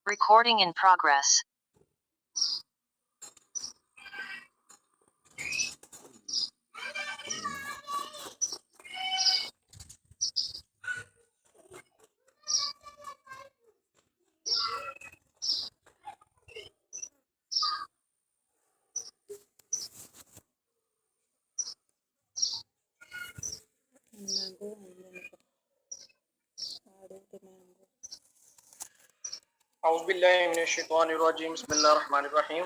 Recording in progress. औज़ुबिल्लाहि मिनश्शैतानिर्रजीम बिस्मिल्लाहिर्रहमानिर्रहीम।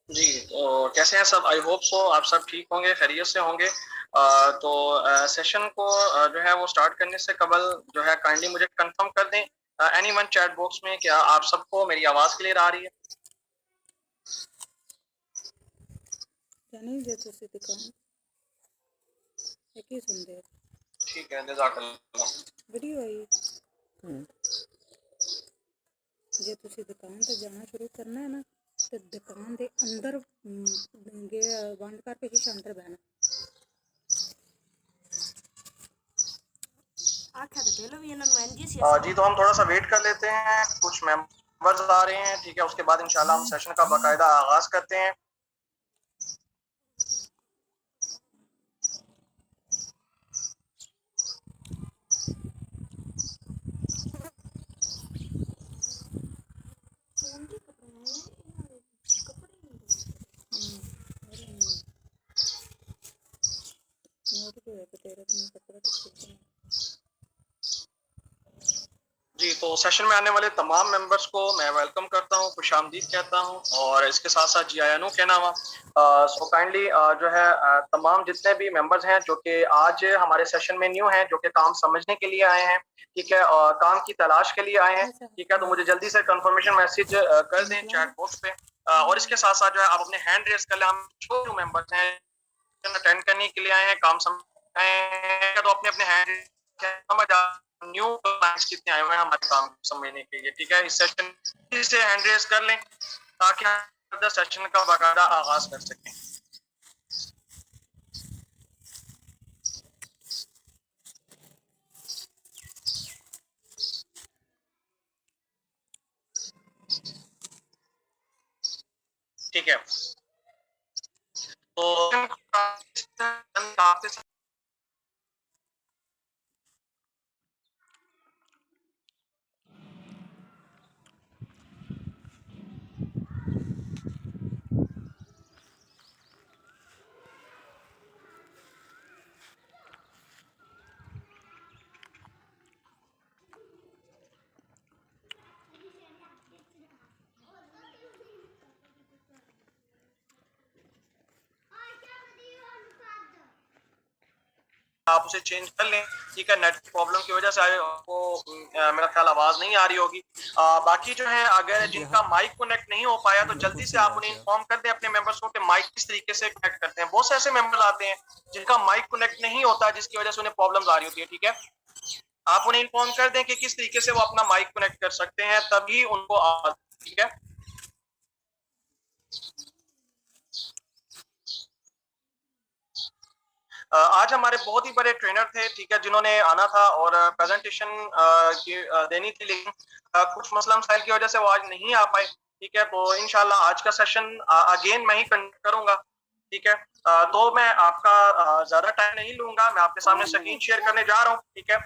जी, तो कैसे हैं सब? आई होप सो आप सब ठीक होंगे, खैरियत से होंगे। तो सेशन को जो है वो स्टार्ट करने से कबल जो है काइंडली मुझे कंफर्म कर दें एनीवन चैट बॉक्स में, क्या आप सबको मेरी आवाज़ क्लियर आ रही है? ठीक है, जज़ाकल्लाह। वीडियो आई जे तुसी दुकान ते जाना शुरू करना है ना तो दुकान दे अंदर बंद करके शीशा अंदर बहना। जी, तो हम थोड़ा सा वेट कर लेते हैं, कुछ मेंबर्स आ रहे हैं, ठीक है। उसके बाद इंशाल्लाह हम सेशन का बाकायदा आगाज़ करते हैं। जी, तो सेशन में आने वाले तमाम मेंबर्स को मैं वेलकम करता हूँ, खुशामदीद कहता हूँ और इसके साथ-साथ जी आयानू कहना हुआ। सो काइंडली जो है तमाम जितने भी मेंबर्स हैं जो कि आज हमारे सेशन में न्यू हैं, जो कि काम समझने के लिए आए हैं, ठीक है, काम की तलाश के लिए आए हैं, ठीक है, तो मुझे जल्दी से कंफर्मेशन मैसेज कर दें चैट बॉक्स पे। और इसके साथ-साथ जो है आप अपने हैंड रेज़ कर लें। हम जो मेंबर्स हैं अटेंड करने के लिए आए हैं, काम समझ आए हैं, तो अपने-अपने हैंड समझ आ न्यू क्लाइंट्स कितने आए हुए हैं हमारे काम को समझने के लिए, ठीक है। इस सेशन से हैंड रेज़ कर लें ताकि हम सेशन का बाकायदा आगाज़ कर सकें। ठीक है, तो आप उसे चेंज कर लें, ठीक है। नेट की प्रॉब्लम की वजह से आपको मेरा ख्याल आवाज़ नहीं आ रही होगी। बाकी जो है अगर जिनका माइक कनेक्ट नहीं हो पाया तो जल्दी से आप उन्हें इन्फॉर्म कर दें अपने मेंबर्स को कि माइक किस तरीके से कनेक्ट करते हैं। बहुत से ऐसे मेंबर्स आते हैं जिनका माइक कनेक्ट नहीं होता, जिसकी वजह से उन्हें प्रॉब्लम आ रही होती है, ठीक है। आप उन्हें इन्फॉर्म कर दें कि किस तरीके से वो अपना माइक कनेक्ट कर सकते हैं, तभी उनको ठीक है। आज हमारे बहुत ही बड़े ट्रेनर थे, ठीक है, जिन्होंने आना था और प्रेजेंटेशन देनी थी, लेकिन कुछ मसला मसाइल की वजह से वो आज नहीं आ पाए, ठीक है। तो इंशाल्लाह आज का सेशन अगेन मैं ही कंडक्ट करूंगा, ठीक है। तो मैं आपका ज्यादा टाइम नहीं लूंगा, मैं आपके सामने स्क्रीन शेयर करने जा रहा हूँ, ठीक है।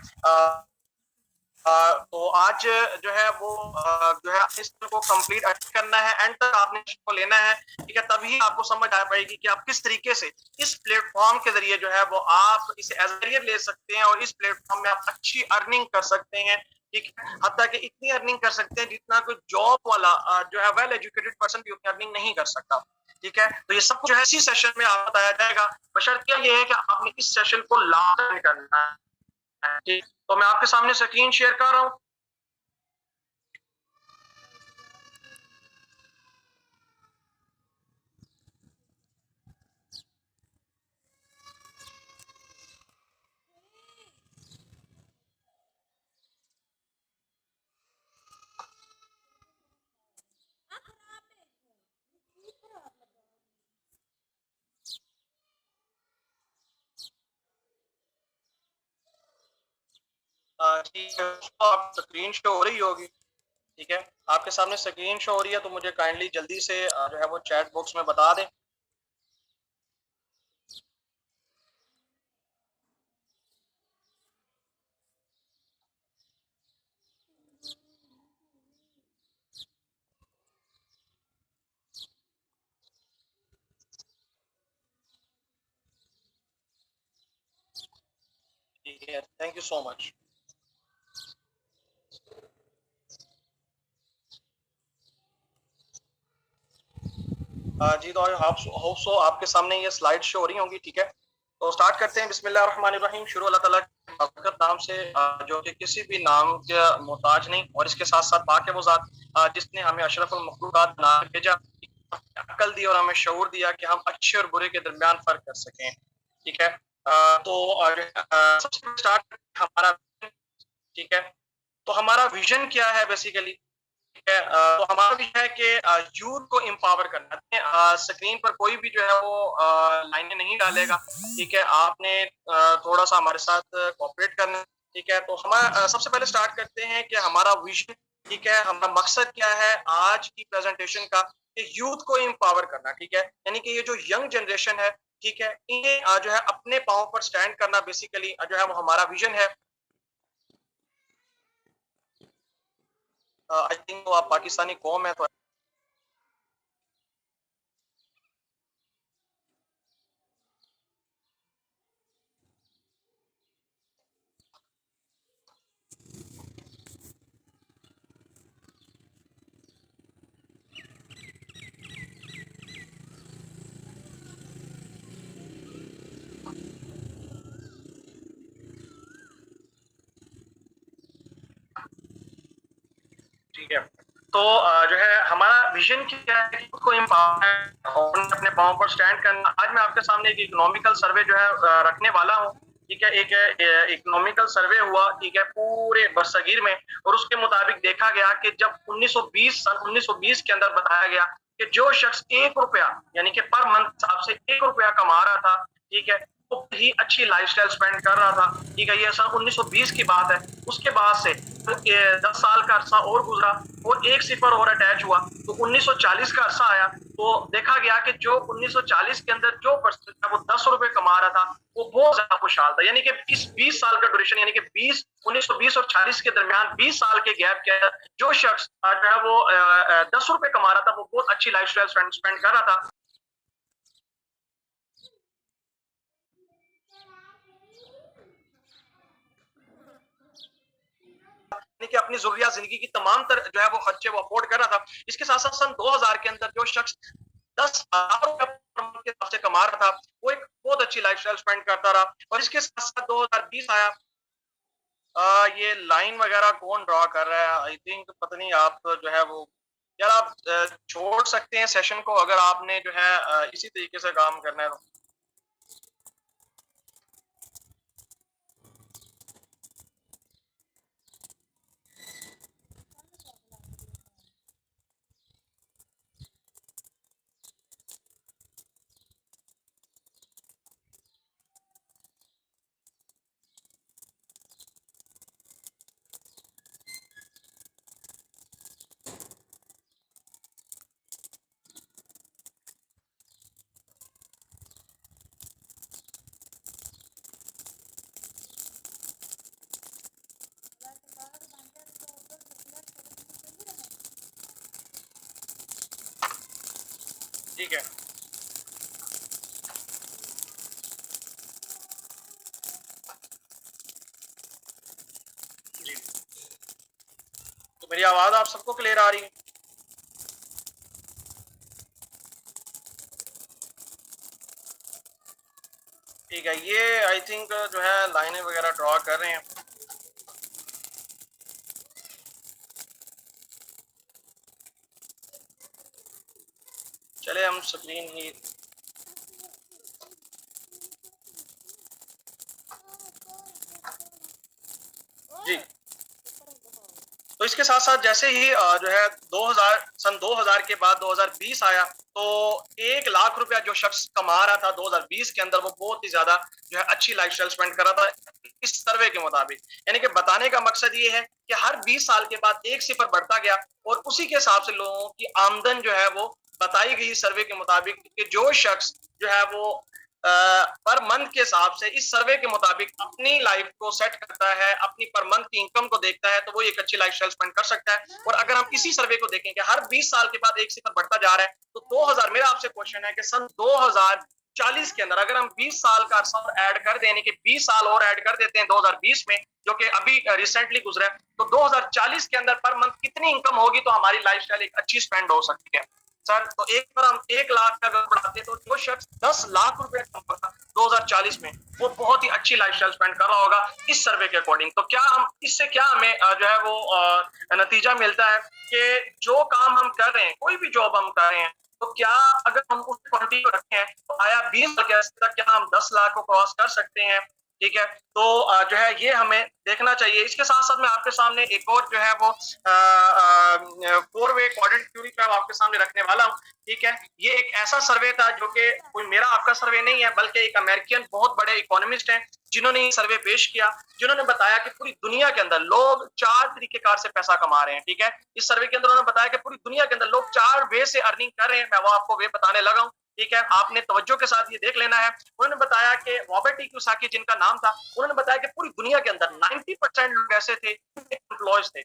तो आज जो है वो जो है इस को कंप्लीट करना है, एंड तक आपने इसको लेना है, ठीक है। तभी आपको समझ आ पाएगी कि आप किस तरीके से इस प्लेटफॉर्म के जरिए जो है वो आप इसे एज करियर ले सकते हैं और इस प्लेटफॉर्म में आप अच्छी अर्निंग कर सकते हैं, ठीक है। हत्ता कि इतनी अर्निंग कर सकते हैं जितना कोई जॉब वाला जो है वेल एजुकेटेड पर्सन भी उतनी अर्निंग नहीं कर सकता, ठीक है। तो ये सब कुछ इसी सेशन में आपको बताया जाएगा, बशर्ते ये है कि आपने इस सेशन को लाभ करना है, ठीक। तो मैं आपके सामने स्क्रीन शेयर कर रहा हूँ। ठीक है, तो आप स्क्रीन शो हो रही होगी, ठीक है, आपके सामने स्क्रीन शो हो रही है, तो मुझे काइंडली जल्दी से जो है वो चैट बॉक्स में बता दें। ठीक है, थैंक यू सो मच। जी, तो होप सो आपके सामने ये स्लाइड शो हो रही होंगी, ठीक है, तो स्टार्ट करते हैं। बिस्मिल्लाहिर्रहमानिर्रहीम। शुरू अल्लाह ताला के बरकत नाम से, जो कि किसी भी नाम के मोहताज नहीं, और इसके साथ साथ पाक है वो ज़ात जिसने हमें अशरफुल मखलूकात बना के भेजा, अक्ल दी और हमें शऊर दिया कि हम अच्छे और बुरे के दरमियान फर्क कर सकें, ठीक है। तो सबसे स्टार्ट हमारा, ठीक है, तो हमारा विजन क्या है बेसिकली, ठीक है। तो हमारा भी है कि यूथ को एम्पावर करना है। स्क्रीन पर कोई भी जो है वो लाइनें नहीं डालेगा, ठीक है, आपने थोड़ा सा हमारे साथ कोऑपरेट करना है, ठीक है। तो हमारा सबसे पहले स्टार्ट करते हैं कि हमारा विजन, ठीक है, हमारा मकसद क्या है आज की प्रेजेंटेशन का, कि यूथ को एम्पावर करना, ठीक है, यानी कि ये जो यंग जनरेशन है, ठीक है, इन्हें जो है अपने पाँव पर स्टैंड करना बेसिकली जो है वो हमारा विजन है। आई थिंक वो आप पाकिस्तानी कौम है, तो ठीक है। तो जो है हमारा विजन क्या है कि खुद को एम्पावर और अपने पाँव पर स्टैंड करना। आज मैं आपके सामने एक इकोनॉमिकल सर्वे जो है रखने वाला हूँ, ठीक है। एक इकोनॉमिकल सर्वे हुआ, ठीक है, पूरे बरसगीर में, और उसके मुताबिक देखा गया कि जब 1920 सन 1920 के अंदर बताया गया कि जो शख्स 1 रुपया यानी कि पर मंथ हिसाब से 1 रुपया कमा रहा था, ठीक है, वो ही अच्छी लाइफस्टाइल स्पेंड कर रहा था, ठीक है। ये सन 1920 की बात है। उसके बाद से 10 साल का अरसा और गुजरा और एक सिफर और अटैच हुआ, तो 1940 का अरसा आया, तो देखा गया कि जो 1940 के अंदर जो पर्सन था वो 10 रुपए कमा रहा था, वो बहुत ज्यादा खुशहाल था। यानी कि इस 20 साल का ड्यूरेशन, यानी कि 1920 और 40 के दरमियान 20 साल के गैप के अंदर जो शख्स जो है वो 10 रुपए कमा रहा था, वो बहुत अच्छी लाइफ स्टाइल स्पेंड कर रहा था। कि अपनी जरूरियात जिंदगी की तमाम तर जो है वो खर्चे वो अफोर्ड कर रहा था। इसके साथ साथ सन 2000 के अंदर जो शख्स 10,000 के हिसाब से कमा रहा था, वो एक बहुत अच्छी लाइफस्टाइल स्पेंड करता रहा। और इसके साथ साथ 2020 आया। ये लाइन वगैरह कौन ड्रॉ कर रहा है, आई थिंक पता नहीं, आप जो है वो, यार आप छोड़ सकते हैं सेशन को अगर आपने जो है इसी तरीके से काम करना है तो। ठीक है जी, तो मेरी आवाज आप सबको क्लियर आ रही है? ठीक है, ये आई थिंक जो है लाइनें वगैरह ड्रॉ कर रहे हैं। चले हम स्क्रीन ही, जी। तो इसके साथ साथ जैसे ही जो है 2000 सन 2000 के बाद 2020 आया, तो 1 लाख रुपया जो शख्स कमा रहा था 2020 के अंदर, वो बहुत ही ज्यादा जो है अच्छी लाइफस्टाइल स्पेंड कर रहा था इस सर्वे के मुताबिक। यानी कि बताने का मकसद ये है कि हर 20 साल के बाद एक सिफर बढ़ता गया और उसी के हिसाब से लोगों की आमदन जो है वो बताई गई सर्वे के मुताबिक कि जो शख्स जो है वो पर मंथ के हिसाब से इस सर्वे के मुताबिक अपनी लाइफ को सेट करता है, अपनी पर मंथ की इनकम को देखता है, तो वो एक अच्छी लाइफस्टाइल स्पेंड कर सकता है। और अगर हम इसी सर्वे को देखें कि हर 20 साल के बाद एक सिफर बढ़ता जा रहा है, तो 2000, मेरा आपसे क्वेश्चन है कि सन 2040 के अंदर अगर हम 20 साल का अरसा और ऐड कर दें कि 20 साल और ऐड कर देते हैं 2020 में, जो कि अभी रिसेंटली गुजरा है, तो 2040 के अंदर पर मंथ कितनी इनकम होगी तो हमारी लाइफस्टाइल एक अच्छी स्पेंड हो सकती है। सर, तो एक बार हम 1 लाख का अगर बढ़ाते तो जो शख्स 10 लाख रुपए कमाता 2040 में, वो बहुत ही अच्छी लाइफस्टाइल स्पेंड कर रहा होगा इस सर्वे के अकॉर्डिंग। तो क्या हम इससे क्या हमें जो है वो नतीजा मिलता है कि जो काम हम कर रहे हैं, कोई भी जॉब हम कर रहे हैं, तो क्या अगर हम उस क्वांटिटी को रखें तो आया 20 साल के अरसे तक क्या हम 10 लाख को क्रॉस कर सकते हैं? ठीक है, तो जो है ये हमें देखना चाहिए। इसके साथ साथ मैं आपके सामने एक और जो है वो 4-वे क्वाड्रेंट थ्योरी का आपके सामने रखने वाला हूँ। ठीक है, ये एक ऐसा सर्वे था जो कि कोई मेरा आपका सर्वे नहीं है, बल्कि एक अमेरिकन बहुत बड़े इकोनॉमिस्ट हैं जिन्होंने ये सर्वे पेश किया, जिन्होंने बताया कि पूरी दुनिया के अंदर लोग 4 तरीकेकार से पैसा कमा रहे हैं। ठीक है, इस सर्वे के अंदर उन्होंने बताया कि पूरी दुनिया के अंदर लोग 4 वे से अर्निंग कर रहे हैं। मैं वो आपको वे बताने लगा हूँ। ठीक है, आपने तवज्जो के साथ ये देख लेना है। उन्होंने बताया कि रॉबर्ट कियोसाकी जिनका नाम था, उन्होंने बताया कि पूरी दुनिया के अंदर 90% लोग ऐसे थे एम्प्लॉयज थे,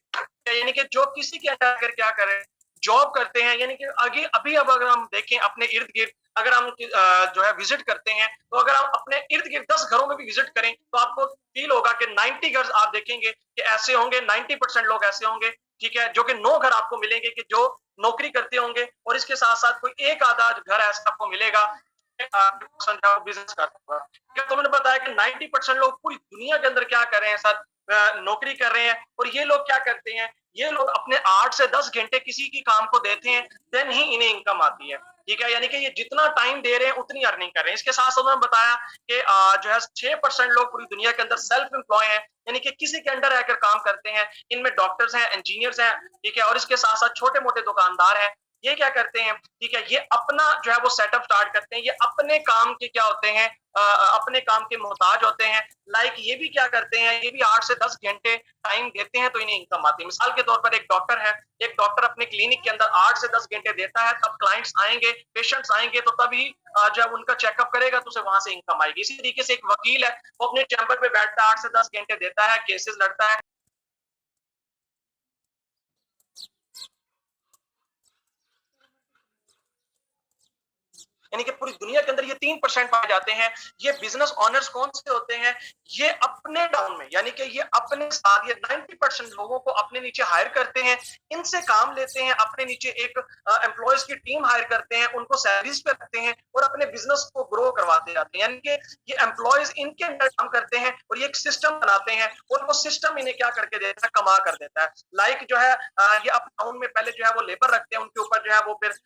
यानी कि जो किसी के अंडर क्या करें, जॉब करते हैं। यानी कि आगे अभी अब अगर हम देखें अपने इर्द गिर्द, अगर हम जो है विजिट करते हैं, तो अगर हम अपने इर्द गिर्द 10 घरों में भी विजिट करें तो आपको फील होगा कि 90 घर आप देखेंगे कि ऐसे होंगे, 90% लोग ऐसे होंगे। ठीक है, जो कि 9 घर आपको मिलेंगे कि जो नौकरी करते होंगे, और इसके साथ साथ कोई एक आधा घर ऐसा आपको मिलेगा बिजनेस करता होगा। तो उन्होंने बताया कि 90% लोग पूरी दुनिया के अंदर क्या कर रहे हैं सर, नौकरी कर रहे हैं। और ये लोग क्या करते हैं, ये लोग अपने 8 से 10 घंटे किसी की काम को देते हैं, देन ही इन्हें इनकम आती है। ठीक है, यानी कि ये जितना टाइम दे रहे हैं उतनी अर्निंग कर रहे हैं। इसके साथ साथ उन्होंने बताया कि जो है 6% लोग पूरी दुनिया के अंदर सेल्फ एम्प्लॉय हैं, यानी कि किसी के अंडर रहकर काम करते हैं। इनमें डॉक्टर्स हैं, इंजीनियर्स हैं, ठीक है, और इसके साथ साथ छोटे मोटे दुकानदार हैं। ये क्या करते हैं, ठीक है, ये अपना जो है वो सेटअप स्टार्ट करते हैं, ये अपने काम के क्या होते हैं, अपने काम के मोहताज होते हैं। लाइक ये भी क्या करते हैं, ये भी 8 से 10 घंटे टाइम देते हैं तो इन्हें इनकम आती है। मिसाल के तौर पर एक डॉक्टर है, एक डॉक्टर अपने क्लिनिक के अंदर 8 से 10 घंटे देता है, तब क्लाइंट्स आएंगे, पेशेंट्स आएंगे, तो तभी जब उनका चेकअप करेगा तो उसे वहां से इनकम आएगी। इसी तरीके से एक वकील है, वो अपने चैम्बर पे बैठता है, 8 से 10 घंटे देता है, केसेस लड़ता है। यानी कि पूरी दुनिया के अंदर ये 3% पाए जाते हैं। ये बिजनेस ओनर्स कौन से होते हैं, ये अपने टाउन में, यानी कि ये अपने साथ, ये 90% लोगों को अपने नीचे हायर करते हैं, इनसे काम लेते हैं, अपने नीचे एक एम्प्लॉयज की टीम हायर करते हैं, उनको सैलरीज पे रखते हैं और अपने बिजनेस को ग्रो करवाते जाते हैं। यानी कि ये एम्प्लॉयज इनके अंदर काम करते हैं और ये एक सिस्टम बनाते हैं और वो सिस्टम इन्हें क्या करके देता है, कमा कर देता है। लाइक जो है ये अपने टाउन में पहले जो है वो लेबर रखते हैं, उनके ऊपर जो है वो फिर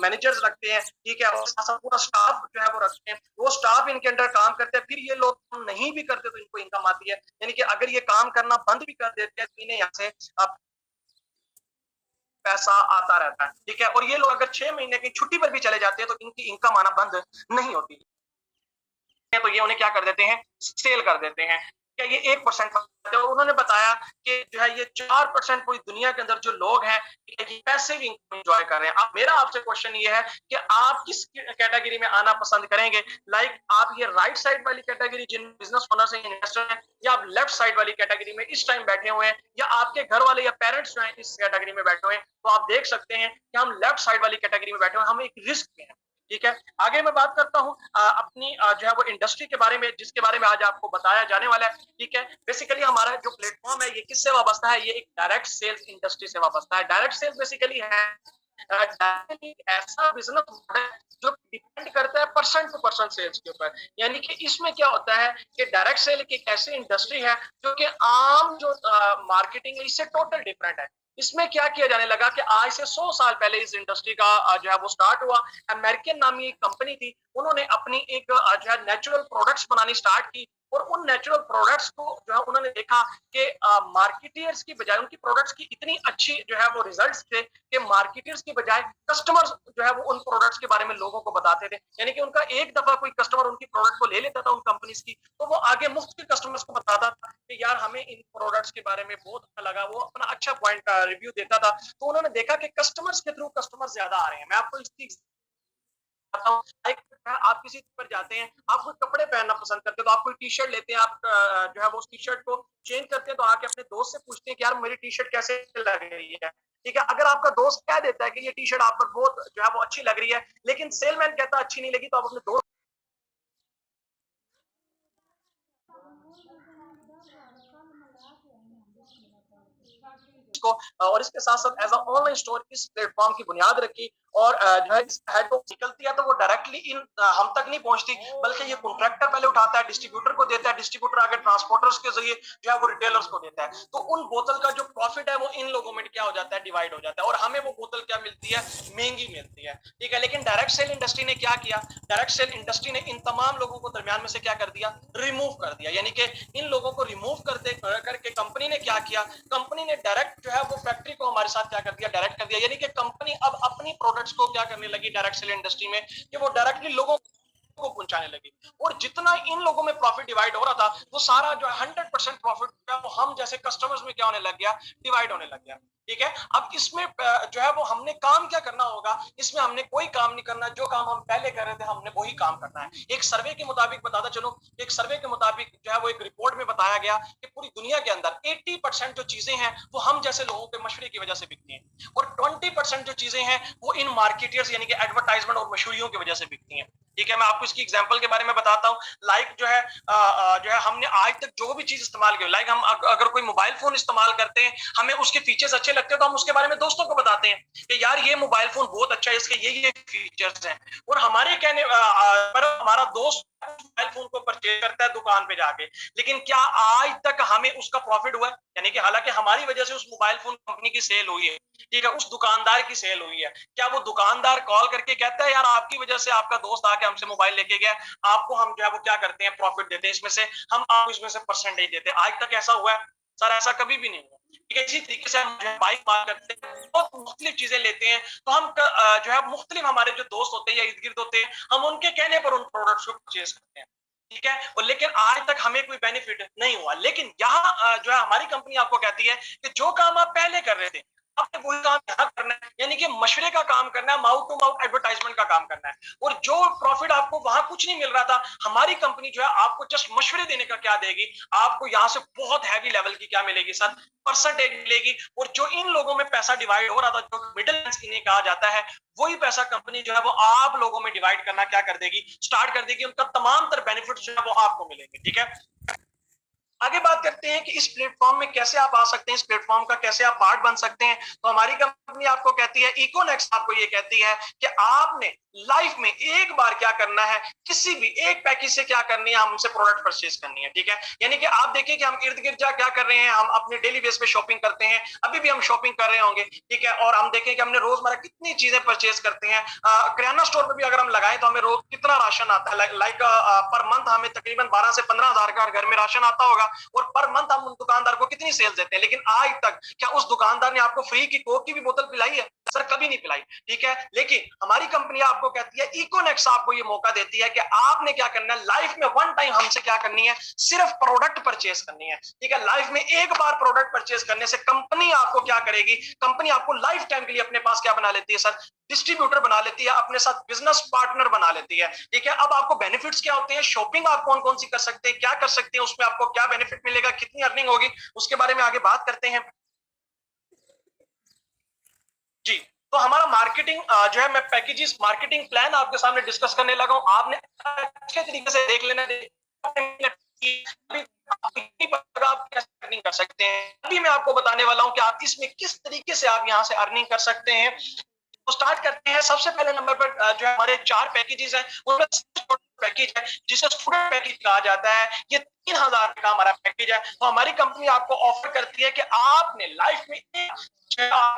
मैनेजर्स रखते हैं। ठीक है, और पूरा स्टाफ जो है वो रखते हैं, वो स्टाफ इनके अंडर काम करते हैं, फिर ये लोग नहीं भी करते तो इनको इनकम आती है। यानी कि अगर ये काम करना बंद भी कर देते हैं तो इन्हें यहाँ से पैसा आता रहता है। ठीक है, और ये लोग अगर 6 महीने की छुट्टी पर भी चले जाते हैं तो इनकी इनकम आना बंद नहीं होती, तो ये उन्हें क्या कर देते हैं, सेल कर देते हैं। क्या ये 1%? और उन्होंने बताया कि जो है ये 4% पूरी दुनिया के अंदर जो लोग हैं ये पैसिव इनकम एंजॉय कर रहे हैं। अब मेरा आपसे क्वेश्चन ये है कि आप किस कैटेगरी में आना पसंद करेंगे? लाइक आप ये राइट साइड वाली कैटेगरी जिन बिजनेस ओनर से इन्वेस्टर हैं, या आप लेफ्ट साइड वाली कैटेगरी में इस टाइम बैठे हुए हैं, या आपके घर वाले या पेरेंट्स जो हैं इस कैटेगरी में बैठे हुए हैं, तो आप देख सकते हैं कि हम लेफ्ट साइड वाली कैटेगरी में बैठे हुए हैं, हम एक रिस्क में हैं। ठीक है, आगे मैं बात करता हूँ अपनी जो है वो इंडस्ट्री के बारे में, जिसके बारे में आज आपको बताया जाने वाला है। ठीक है, बेसिकली हमारा जो प्लेटफॉर्म है ये किससे वाबस्ता है, ये एक डायरेक्ट सेल्स इंडस्ट्री से वाबस्ता है। डायरेक्ट सेल्स बेसिकली है ऐसा बिजनेस मॉडल जो डिपेंड करता है पर्सन टू पर्सन सेल्स के ऊपर। यानी कि इसमें क्या होता है कि डायरेक्ट सेल एक ऐसी इंडस्ट्री है जो कि आम जो मार्केटिंग है इससे टोटल डिफरेंट है। इसमें क्या किया जाने लगा कि आज से 100 साल पहले इस इंडस्ट्री का जो है वो स्टार्ट हुआ। अमेरिकन नामी एक कंपनी थी, उन्होंने अपनी एक जो है नेचुरल प्रोडक्ट्स बनानी स्टार्ट की, और उन नेचुरल प्रोडक्ट्स को जो है उन्होंने देखा कि मार्केटियर्स की बजाय उनकी प्रोडक्ट्स की इतनी अच्छी जो है वो रिजल्ट्स थे कि मार्केटियर्स की बजाय कस्टमर्स जो है वो उन प्रोडक्ट्स के बारे में लोगों को बताते थे। यानी कि उनका एक दफा कोई कस्टमर उनकी प्रोडक्ट को ले लेता था उन कंपनीज की, तो वो आगे मुफ्त के कस्टमर्स को बताता था कि यार हमें इन प्रोडक्ट्स के बारे में बहुत अच्छा लगा, वो अपना अच्छा पॉइंट रिव्यू देता था। तो उन्होंने देखा कि कस्टमर्स के थ्रू कस्टमर ज्यादा आ रहे हैं। मैं आपको इसकी आप किसी पर जाते हैं, आप कोई कपड़े पहनना पसंद करते हैं, तो आप कोई टी शर्ट लेते हैं, आप जो है वो टी शर्ट को चेंज करते हैं, तो आके अपने दोस्त से पूछते हैं कि यार मेरी टी शर्ट कैसे लग रही है। ठीक है, अगर आपका दोस्त कह देता है कि ये टी शर्ट आप पर बहुत जो है वो अच्छी लग रही है, लेकिन सेलमैन कहता है अच्छी नहीं लगी, तो आप अपने दोस्त को और इसके साथ साथ एज ऑनलाइन स्टोर इस प्लेटफॉर्म की बुनियाद रखी और जो है इस हेड को निकलती है तो वो डायरेक्टली इन हम तक नहीं पहुंचती, बल्कि ये कॉन्ट्रैक्टर पहले उठाता है, डिस्ट्रीब्यूटर को देता है, डिस्ट्रीब्यूटर आगे ट्रांसपोर्टर्स के जरिए जो है वो रिटेलर्स को देता है। तो उन बोतल का जो प्रॉफिट है वो इन लोगों में क्या हो जाता है, डिवाइड हो जाता है, और हमें वो बोतल क्या मिलती है, महंगी मिलती है। ठीक है, लेकिन डायरेक्ट सेल इंडस्ट्री ने क्या किया, डायरेक्ट सेल इंडस्ट्री ने इन तमाम लोगों को दरमियान में से क्या कर दिया, रिमूव कर दिया। यानी कि इन लोगों को रिमूव करते करके कंपनी ने क्या किया, कंपनी ने डायरेक्ट जो है वो फैक्ट्री को हमारे साथ क्या कर दिया, डायरेक्ट कर दिया। यानी कि कंपनी अब अपनी प्रोडक्ट्स को क्या करने लगी डायरेक्ट सेल इंडस्ट्री में, कि वो डायरेक्टली लोगों को पहुंचाने लगी, और जितना इन लोगों में प्रॉफिट डिवाइड हो रहा था वो सारा जो है 100% प्रॉफिट वो हम जैसे कस्टमर्स में क्या होने लग गया, डिवाइड होने लग गया। ठीक है, अब इसमें जो है वो हमने काम क्या करना होगा, इसमें हमने कोई काम नहीं करना, जो काम हम पहले कर रहे थे हमने वही काम करना है। एक सर्वे के मुताबिक बताता चलो, एक सर्वे के मुताबिक जो है वो एक रिपोर्ट में बताया गया कि पूरी दुनिया के अंदर 80% जो चीजें हैं वो हम जैसे लोगों के मशवरे की वजह से बिकती हैं, और 20% जो चीजें हैं वो इन मार्केटियर्स यानी कि एडवर्टाइजमेंट और मशहूरियों की वजह से बिकती हैं। ठीक है, मैं आपको इसकी एग्जांपल के बारे में बताता हूँ। लाइक जो है हमने आज तक जो भी चीज इस्तेमाल की, लाइक हम अगर कोई मोबाइल फोन इस्तेमाल करते हैं, हमें उसके फीचर्स अच्छे लगते हैं तो हम उसके बारे में दोस्तों को बताते हैं कि यार ये मोबाइल फोन बहुत अच्छा है, इसके ये फीचर्स हैं, और हमारे कहने पर हमारा दोस्त मोबाइल फोन को परचेज करता है दुकान पे जाके, लेकिन क्या आज तक हमें उसका प्रॉफिट हुआ है? यानी कि हालांकि हमारी वजह से उस मोबाइल फोन कंपनी की सेल हुई है, ठीक है, उस दुकानदार की सेल हुई है, क्या वो दुकानदार कॉल करके कहता है यार आपकी वजह से आपका दोस्त आके हमसे मोबाइल लेके गया, आपको हम जो है वो क्या करते हैं, प्रॉफिट देते हैं, इसमें से हम आपको इसमें से परसेंटेज देते हैं? आज तक ऐसा हुआ है? सर ऐसा कभी भी नहीं हुआ। ठीक है, इसी तरीके से हम जो है बाइक मार करते हैं, बहुत मुख्तलिफ चीजें लेते हैं, तो हम जो है मुख्तलिफ हमारे जो दोस्त होते हैं या इर्द गिर्द होते हैं, हम उनके कहने पर उन प्रोडक्ट्स को परचेज करते हैं। ठीक है, और लेकिन आज तक हमें कोई बेनिफिट नहीं हुआ। लेकिन यहाँ जो है हमारी कंपनी आपको कहती है कि जो काम आप पहले कर रहे थे आपने वही काम यहाँ करना है, यानी कि मशवरे का काम करना है, माउथ टू माउथ एडवर्टाइजमेंट का काम करना है, और जो प्रॉफिट आपको वहां कुछ नहीं मिल रहा था, हमारी कंपनी जो है आपको जस्ट मशवरे देने का क्या देगी, आपको यहाँ से बहुत हैवी लेवल की क्या मिलेगी सर, परसेंटेज मिलेगी, और जो इन लोगों में पैसा डिवाइड हो रहा था, जो मिडिल इन्हें कहा जाता है, वही पैसा कंपनी जो है वो आप लोगों में डिवाइड करना क्या कर देगी, स्टार्ट कर देगी, उनका तमाम तर बेनिफिट जो है वो आपको मिलेंगे। ठीक है, आगे बात करते हैं कि इस प्लेटफॉर्म में कैसे आप आ सकते हैं, इस प्लेटफॉर्म का कैसे आप पार्ट बन सकते हैं। तो हमारी कंपनी आपको कहती है, इकोनेक्स्ट आपको ये कहती है कि आपने लाइफ में एक बार क्या करना है, किसी भी एक पैकेज से क्या करनी है, हमसे प्रोडक्ट परचेज करनी है। ठीक है, यानी कि आप देखिए कि हम इर्द गिर्द क्या कर रहे हैं, हम अपने डेली बेस पे शॉपिंग करते हैं, अभी भी हम शॉपिंग कर रहे होंगे। ठीक है, और हम देखें कि हमने रोजमर्रा कितनी चीजें परचेज करते हैं, किराना स्टोर में भी अगर हम लगाएं तो हमें रोज कितना राशन आता है, लाइक पर मंथ हमें तकरीबन 12 से 15 हजार का घर में राशन आता होगा, और पर मंथ हम उन दुकानदार को कितनी सेल्स देते हैं, लेकिन आज तक क्या उस दुकानदार ने आपको फ्री की कोक की भी बोतल पिलाई है? सर कभी नहीं पिलाई। ठीक है, लेकिन हमारी कंपनी आपको कहती है, इकोनेक्स आपको ये मौका देती है कि आपने क्या करना है, लाइफ में वन टाइम हमसे क्या करनी है, सिर्फ प्रोडक्ट परचेज करनी है। ठीक है, लाइफ में एक बार प्रोडक्ट परचेज करने से कंपनी आपको क्या करेगी, कंपनी आपको लाइफ टाइम के लिए अपने पास क्या बना लेती है सर, डिस्ट्रीब्यूटर बना लेती है, अपने साथ बिजनेस पार्टनर बना लेती है। ठीक है, अब आपको बेनिफिट्स क्या होते हैं, शॉपिंग आप कौन कौन सी कर सकते हैं, क्या कर सकते हैं, उसमें आपको क्या बेनिफिट मिलेगा, कितनी अर्निंग होगी, उसके बारे में आगे बात करते हैं। जी, तो हमारा मार्केटिंग जो है, मैं पैकेजेस मार्केटिंग प्लान आपके सामने डिस्कस करने लगा हूं, आपने अच्छे तरीके से देख लेना आप कैसे अर्निंग कर सकते हैं। अभी मैं आपको बताने वाला हूं कि आप इसमें किस तरीके से आप यहां से अर्निंग कर सकते हैं। तो स्टार्ट करते हैं। सबसे पहले नंबर पर जो हमारे 4 पैकेजेस हैं, उनमें पैकेज है जिसे स्टूडेंट पैकेज कहा जाता है, ये 3000 का हमारा पैकेज है। तो हमारी कंपनी आपको ऑफर करती है कि आपने लाइफ में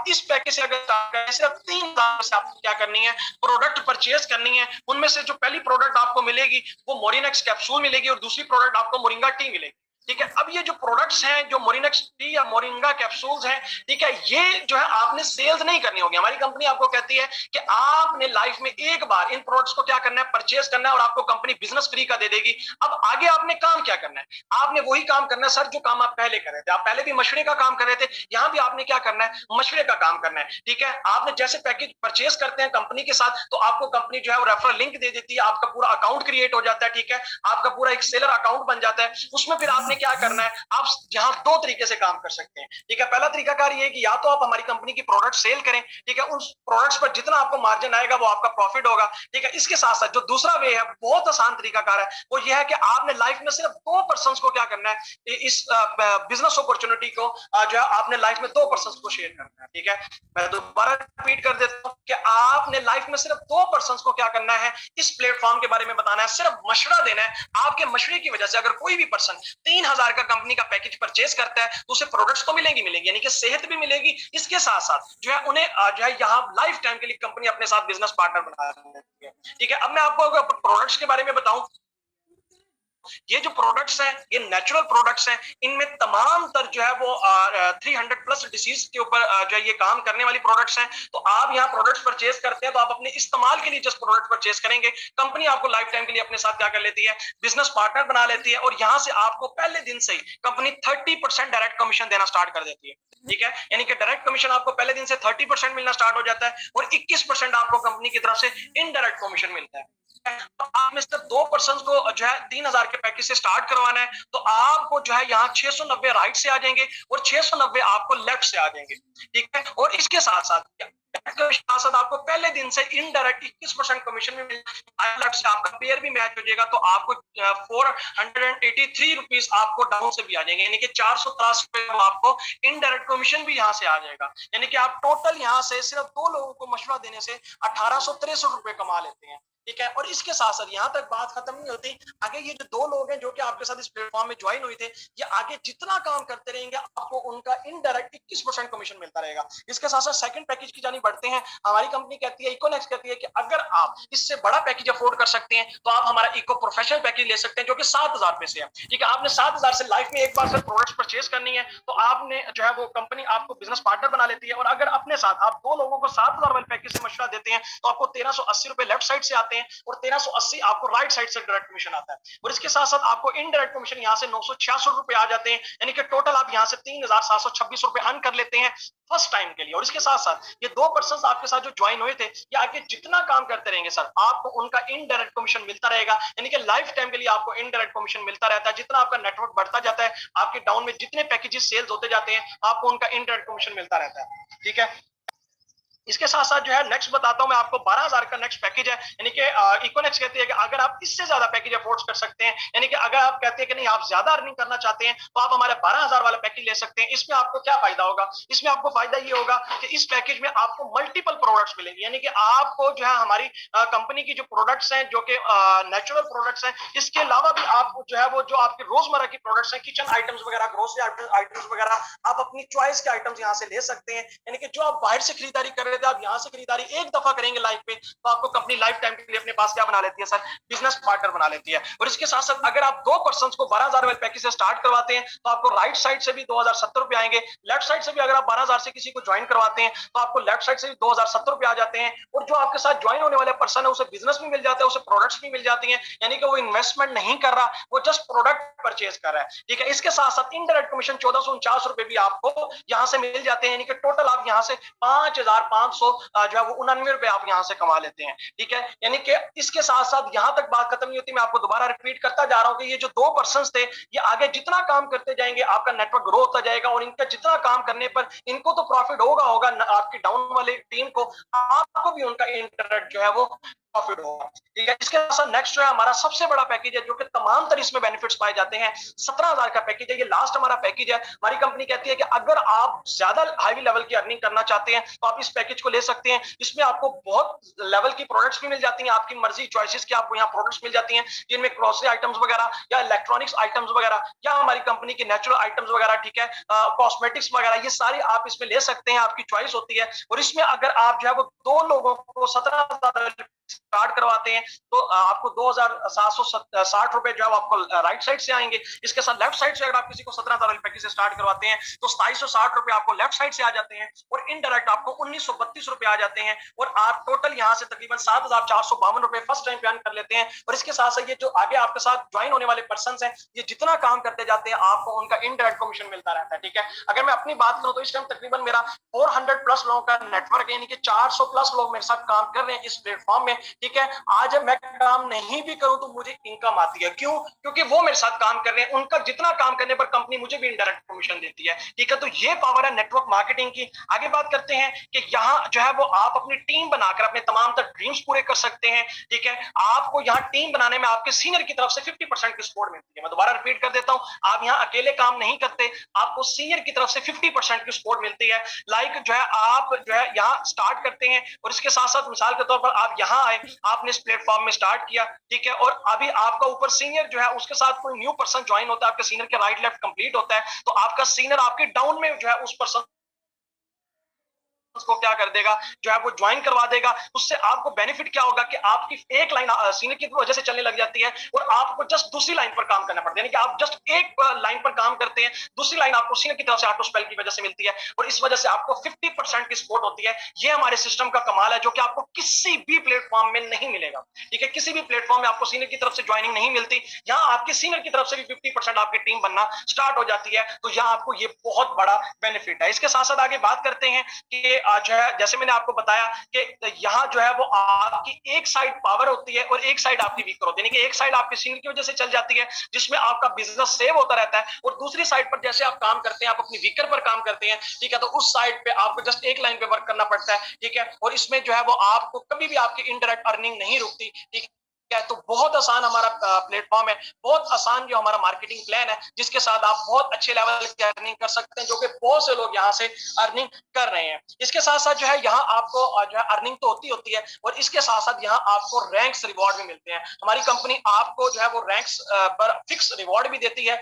इस पैकेज से अगर सिर्फ 3000 से आपको क्या करनी है, प्रोडक्ट परचेज करनी है। उनमें से जो पहली प्रोडक्ट आपको मिलेगी वो मोरिनेक्स कैप्सूल मिलेगी और दूसरी प्रोडक्ट आपको मोरिंगा टी मिलेगी। ठीक है, अब ये जो प्रोडक्ट्स हैं, जो मोरिनेक्स टी या मोरिंगा कैप्सूल्स हैं, ठीक है, ये जो है आपने सेल्स नहीं करनी होगी। हमारी कंपनी आपको कहती है कि आपने लाइफ में एक बार इन प्रोडक्ट्स को क्या करना है, परचेज करना है और आपको कंपनी बिजनेस फ्री का दे देगी। अब आगे आपने काम क्या करना है, आपने वही काम करना है सर जो काम आप पहले कर रहे थे। आप पहले भी मशवरे का काम कर रहे थे, यहां भी आपने क्या करना है, मशवरे का काम करना है। ठीक है, आपने जैसे पैकेज परचेज करते हैं कंपनी के साथ, तो आपको कंपनी जो है वो रेफरल लिंक दे देती है, आपका पूरा अकाउंट क्रिएट हो जाता है। ठीक है, आपका पूरा एक सेलर अकाउंट बन जाता है। उसमें फिर आपने क्या करना है, आप यहां दो तरीके से काम कर सकते हैं। ठीक है, पहला तरीकाकार ये है कि या तो आप हमारी कंपनी की प्रोडक्ट सेल करें, ठीक है, उस प्रोडक्ट्स पर जितना आपको मार्जिन आएगा वो आपका प्रॉफिट होगा। ठीक है, इसके साथ साथ जो दूसरा वे है, बहुत आसान तरीकाकार है, वो ये है कि आपने लाइफ में सिर्फ 2 पर्संस को क्या करना है, इस बिजनेस अपॉर्चुनिटी को जो है आपने लाइफ में 2 पर्संस को शेयर करना है। ठीक है, मैं दोबारा रिपीट कर देता हूं कि आपने लाइफ में सिर्फ 2 पर्संस को क्या करना है, इस प्लेटफॉर्म के बारे में बताना है, सिर्फ मशवरा देना है। आपके मशवरे की वजह से अगर कोई भी पर्सन 3000 का कंपनी का पैकेज परचेज करता है तो उसे प्रोडक्ट्स तो मिलेंगी, यानी कि सेहत भी मिलेगी। इसके साथ साथ जो है उन्हें जो है यहाँ लाइफ टाइम के लिए कंपनी अपने साथ बिजनेस पार्टनर बना रही है। ठीक है, अब मैं आपको अगर प्रोडक्ट्स के बारे में बताऊं, ये जो प्रोडक्ट्स हैं ये नेचुरल प्रोडक्ट्स हैं, इनमें तमाम तर जो है वो 300 प्लस डिसीज के ऊपर जो है ये काम करने वाली प्रोडक्ट्स हैं। तो आप यहाँ प्रोडक्ट्स परचेज करते हैं तो आप अपने इस्तेमाल के लिए जस्ट प्रोडक्ट परचेज करेंगे, कंपनी आपको लाइफ टाइम के लिए अपने साथ क्या कर लेती है, बिजनेस पार्टनर बना लेती है और यहाँ से आपको पहले दिन से ही कंपनी 30% डायरेक्ट कमीशन देना स्टार्ट कर देती है। ठीक है, यानी कि डायरेक्ट कमीशन आपको पहले दिन से 30% मिलना स्टार्ट हो जाता है और 21% आपको कंपनी की तरफ से इनडायरेक्ट कमीशन मिलता है। आप में से 2 पर्सन को जो है 3000 के पैकेज से स्टार्ट करवाना है तो आपको जो है यहाँ 690 राइट से आ जाएंगे और 690 आपको लेफ्ट से आ जाएंगे। ठीक है, और इसके साथ साथ आपको पहले दिन से इनडायरेक्ट 21% कमीशन भी मिल से आपका पेयर भी मैच हो जाएगा तो आपको 483 रुपीज आपको डाउन से भी आ जाएंगे, यानी कि 483 रुपए आपको इनडायरेक्ट कमीशन भी यहाँ से आ जाएगा। यानी कि आप टोटल यहाँ से सिर्फ 2 लोगों को मशवरा देने से 1863 रुपए कमा लेते हैं। ठीक है, और इसके साथ साथ यहाँ तक बात खत्म नहीं होती, आगे ये जो 2 लोग हैं जो कि आपके साथ इस प्लेटफॉर्म में ज्वाइन हुए थे, ये आगे जितना काम करते रहेंगे आपको उनका इनडायरेक्ट 21% कमीशन मिलता रहेगा। इसके साथ साथ सेकंड पैकेज की जानी बढ़ते हैं। हमारी कंपनी कहती है, इकोनेक्स कहती है कि अगर आप इससे बड़ा पैकेज अफोर्ड कर सकते हैं तो आप हमारा इको प्रोफेशनल पैकेज ले सकते हैं जो कि 7000 रुपए से है। ठीक है, आपने 7000 से लाइफ में एक बार से प्रोडक्ट्स परचेज करनी है तो आपने जो है वो कंपनी आपको बिजनेस पार्टनर बना लेती है और अगर अपने साथ आप 2 लोगों को 7000 वाले पैकेज से मशवरा देते हैं तो आपको 1380 रुपए लेफ्ट साइड से आते हैं और 1380 आपको राइट साइड से डायरेक्ट कमीशन आता है और इसके साथ साथ आपको इनडायरेक्ट कमीशन यहाँ से 966 रुपए आ जाते हैं, यानी कि टोटल आप यहाँ से 3726 रुपए अर्न कर लेते हैं फर्स्ट टाइम के लिए। और इसके साथ साथ ये 2 पर्सन आपके साथ जो ज्वाइन हुए थे ये आगे जितना काम करते रहेंगे सर आपको उनका इनडायरेक्ट कमीशन मिलता रहेगा, यानी कि लाइफ टाइम के लिए आपको इनडायरेक्ट कमीशन मिलता रहता है। जितना आपका नेटवर्क बढ़ता जाता है, आपके डाउन में जितने पैकेजेस सेल्स होते जाते हैं आपको उनका इनडायरेक्ट कमीशन मिलता रहता है। ठीक है, इसके साथ साथ जो है नेक्स्ट बताता हूं मैं आपको 12000 का नेक्स्ट पैकेज है, यानी कि इकोनेक्स कहती है कि अगर आप इससे ज्यादा पैकेज अफोर्ड कर सकते हैं, यानी कि अगर आप कहते हैं कि नहीं आप ज्यादा अर्निंग करना चाहते हैं तो आप हमारे 12000 वाला पैकेज ले सकते हैं। इसमें आपको क्या फायदा होगा, इसमें आपको फायदा ये होगा कि इस पैकेज में आपको मल्टीपल प्रोडक्ट्स मिलेंगे, यानी कि आपको जो है हमारी कंपनी की जो प्रोडक्ट्स हैं जो कि नेचुरल प्रोडक्ट्स हैं, इसके अलावा भी आपको जो है वो जो आपके रोजमर्रा की प्रोडक्ट्स हैं, किचन आइटम्स वगैरह, ग्रोसरी आइटम्स वगैरह, आप अपनी चॉइस के आइटम्स यहाँ से ले सकते हैं। यानी कि जो आप बाहर से खरीदारी कर रहे थे आप यहाँ से खरीदारी एक दफा करेंगे लाइफ पे तो आपको कंपनी लाइफ टाइम के लिए अपने पास क्या बना लेती है सर, बिजनेस पार्टनर बना लेती है। और इसके साथ साथ अगर आप 2 पर्सन को 12000 वाले पैकेज से स्टार्ट करवाते हैं तो आपको राइट साइड से भी 2070 रुपए आएंगे, लेफ्ट साइड से भी अगर आप 12000 से किसी को ज्वाइन करवाते हैं तो आपको लेफ्ट साइड से भी 2070 रुपए आ जाते हैं और जो आपके साथ ज्वाइन होने वाले पर्सन है उसे बिजनेस भी मिल जाता है, उसे प्रोडक्ट्स भी मिल जाती हैं, यानी कि वो इन्वेस्टमेंट नहीं कर रहा, वो जस्ट प्रोडक्ट परचेज कर रहा है। ठीक है, इसके साथ साथ इनडायरेक्ट कमीशन 1449 रुपए भी आपको यहाँ से मिल जाते हैं, यानी कि टोटल आप यहाँ से 5500 जो है वो 99 रुपए आप यहाँ से कमा लेते हैं। ठीक है, यानी कि इसके साथ साथ यहाँ तक बात खत्म नहीं होती, मैं आपको दोबारा रिपीट करता जा रहा हूँ कि ये जो 2 पर्सन थे ये आगे जितना काम करते जाएंगे आपका नेटवर्क ग्रो होता जाएगा और इनका जितना काम करने पर इनको तो प्रॉफिट होगा आपकी डाउन वाले टीम को, आपको भी उनका इंटरेक्ट जो है वो प्रॉफिट होगा। ठीक है, इसके साथ नेक्स्ट जो है हमारा सबसे बड़ा पैकेज है, जो कि तमाम तरह इसमें बेनिफिट्स पाए जाते हैं। 17,000 का पैकेज है, ये लास्ट हमारा पैकेज है। हमारी कंपनी कहती है कि अगर आप ज्यादा हाई लेवल की अर्निंग करना चाहते हैं तो आप इस पैकेज को ले सकते हैं। इसमें आपको बहुत लेवल की प्रोडक्ट्स भी मिल जाती हैं, आपकी मर्जी चॉइसेस की आपको यहाँ प्रोडक्ट्स मिल जाती हैं, जिनमें ग्रोसरी आइटम्स वगैरह या इलेक्ट्रॉनिक्स आइटम्स वगैरह या हमारी कंपनी की नेचुरल आइटम्स वगैरह, ठीक है, कॉस्मेटिक्स वगैरह, ये सारी आप इसमें ले सकते हैं, आपकी चॉइस होती है। और इसमें अगर आप जो है वो 2 लोगों को 17,000 स्टार्ट करवाते हैं तो आपको 2,760 रुपए जो है आपको राइट साइड से आएंगे। इसके साथ लेफ्ट साइड से अगर आप किसी को 17,000 पैकेज से स्टार्ट करवाते हैं तो 2,760 रुपए आपको लेफ्ट साइड से आ जाते हैं, और इनडायरेक्ट आपको 1,932 रुपए आ जाते हैं, और आप टोटल यहाँ से तकरीबन 7,452 रुपए फर्स्ट टाइम पे अर्न कर लेते हैं। और इसके साथ साथ ये जो आगे आपके साथ ज्वाइन होने वाले पर्सन हैं, ये जितना काम करते जाते हैं आपको उनका इनडायरेक्ट कमीशन मिलता रहता है। ठीक है, अगर मैं अपनी बात करूं तो इस टाइम तकरीबन मेरा 400 प्लस लोगों का नेटवर्क है, यानी कि 400 प्लस लोग मेरे साथ काम कर रहे हैं इस प्लेटफॉर्म में। ठीक है, आज मैं काम नहीं भी करूं तो मुझे इनकम आती है। क्यों? क्योंकि वो मेरे साथ काम कर रहे हैं, उनका जितना काम करने पर कंपनी मुझे भी इनडायरेक्ट कमीशन देती है। ठीक है, तो ये पावर है नेटवर्क मार्केटिंग की। आगे बात करते हैं कि यहाँ जो है वो आप अपनी टीम बनाकर अपने तमाम तक ड्रीम्स पूरे कर सकते हैं। ठीक है, आपको यहाँ टीम बनाने में आपके सीनियर की तरफ से 50% की सपोर्ट मिलती है। मैं दोबारा रिपीट कर देता हूं, आप यहाँ अकेले काम नहीं करते, आपको सीनियर की तरफ से 50% की सपोर्ट मिलती है। लाइक जो है आप जो है यहाँ स्टार्ट करते हैं, और इसके साथ साथ मिसाल के तौर पर आप यहाँ आए, आपने इस प्लेटफॉर्म में स्टार्ट किया, ठीक है, और अभी आपका ऊपर सीनियर जो है उसके साथ कोई न्यू पर्सन ज्वाइन होता है, आपके सीनियर के राइट लेफ्ट कंप्लीट होता है, तो आपका सीनियर आपके डाउन में जो है उस पर्सन को क्या कर देगा, जो है वो ज्वाइन करवा देगा। उससे आपको बेनिफिट क्या होगा कि आपकी एक लाइन सीनियर की वजह से चलने लग जाती है, और आपको जस्ट दूसरी लाइन पर काम करना पड़ता है, यानी कि आप जस्ट एक लाइन पर काम करते हैं, दूसरी लाइन आपको सीनियर की तरफ से ऑटो स्पेल की वजह से मिलती है, और इस वजह से आपको 50% की सपोर्ट होती है। ये हमारे सिस्टम का कमाल है, जो कि आपको किसी भी प्लेटफॉर्म में नहीं मिलेगा। ठीक है, किसी भी प्लेटफॉर्म में आपको सीनियर की तरफ से ज्वाइनिंग नहीं मिलती, यहाँ आपके सीनियर की तरफ से भी 50% आपकी टीम बनना स्टार्ट हो जाती है, तो यहाँ आपको ये बहुत बड़ा बेनिफिट है। इसके साथ साथ आगे बात करते हैं कि जो है जैसे मैंने आपको बताया कि यहाँ जो है वो आपकी एक साइड पावर होती है और एक साइड आपकी वीकर होती है, यानी कि एक साइड आपके सीनियर की वजह से चल जाती है जिसमें आपका बिजनेस सेव होता रहता है, और दूसरी साइड पर जैसे आप काम करते हैं, आप अपनी वीकर पर काम करते हैं, ठीक है, तो उस साइड पे आपको जस्ट एक लाइन पे वर्क करना पड़ता है। ठीक है, और इसमें जो है वो आपको कभी भी आपकी इनडायरेक्ट अर्निंग नहीं रुकती। ठीक है, तो बहुत आसान हमारा प्लेटफॉर्म है, बहुत आसान जो हमारा मार्केटिंग प्लान है, जिसके साथ आप बहुत अच्छे लेवल की अर्निंग कर सकते हैं, जो कि बहुत से लोग यहाँ से अर्निंग कर रहे हैं। इसके साथ साथ जो है यहाँ आपको जो है अर्निंग तो होती है, और इसके साथ साथ यहाँ आपको रैंक्स रिवॉर्ड भी मिलते हैं। हमारी कंपनी आपको जो है वो रैंक्स पर फिक्स रिवॉर्ड भी देती है,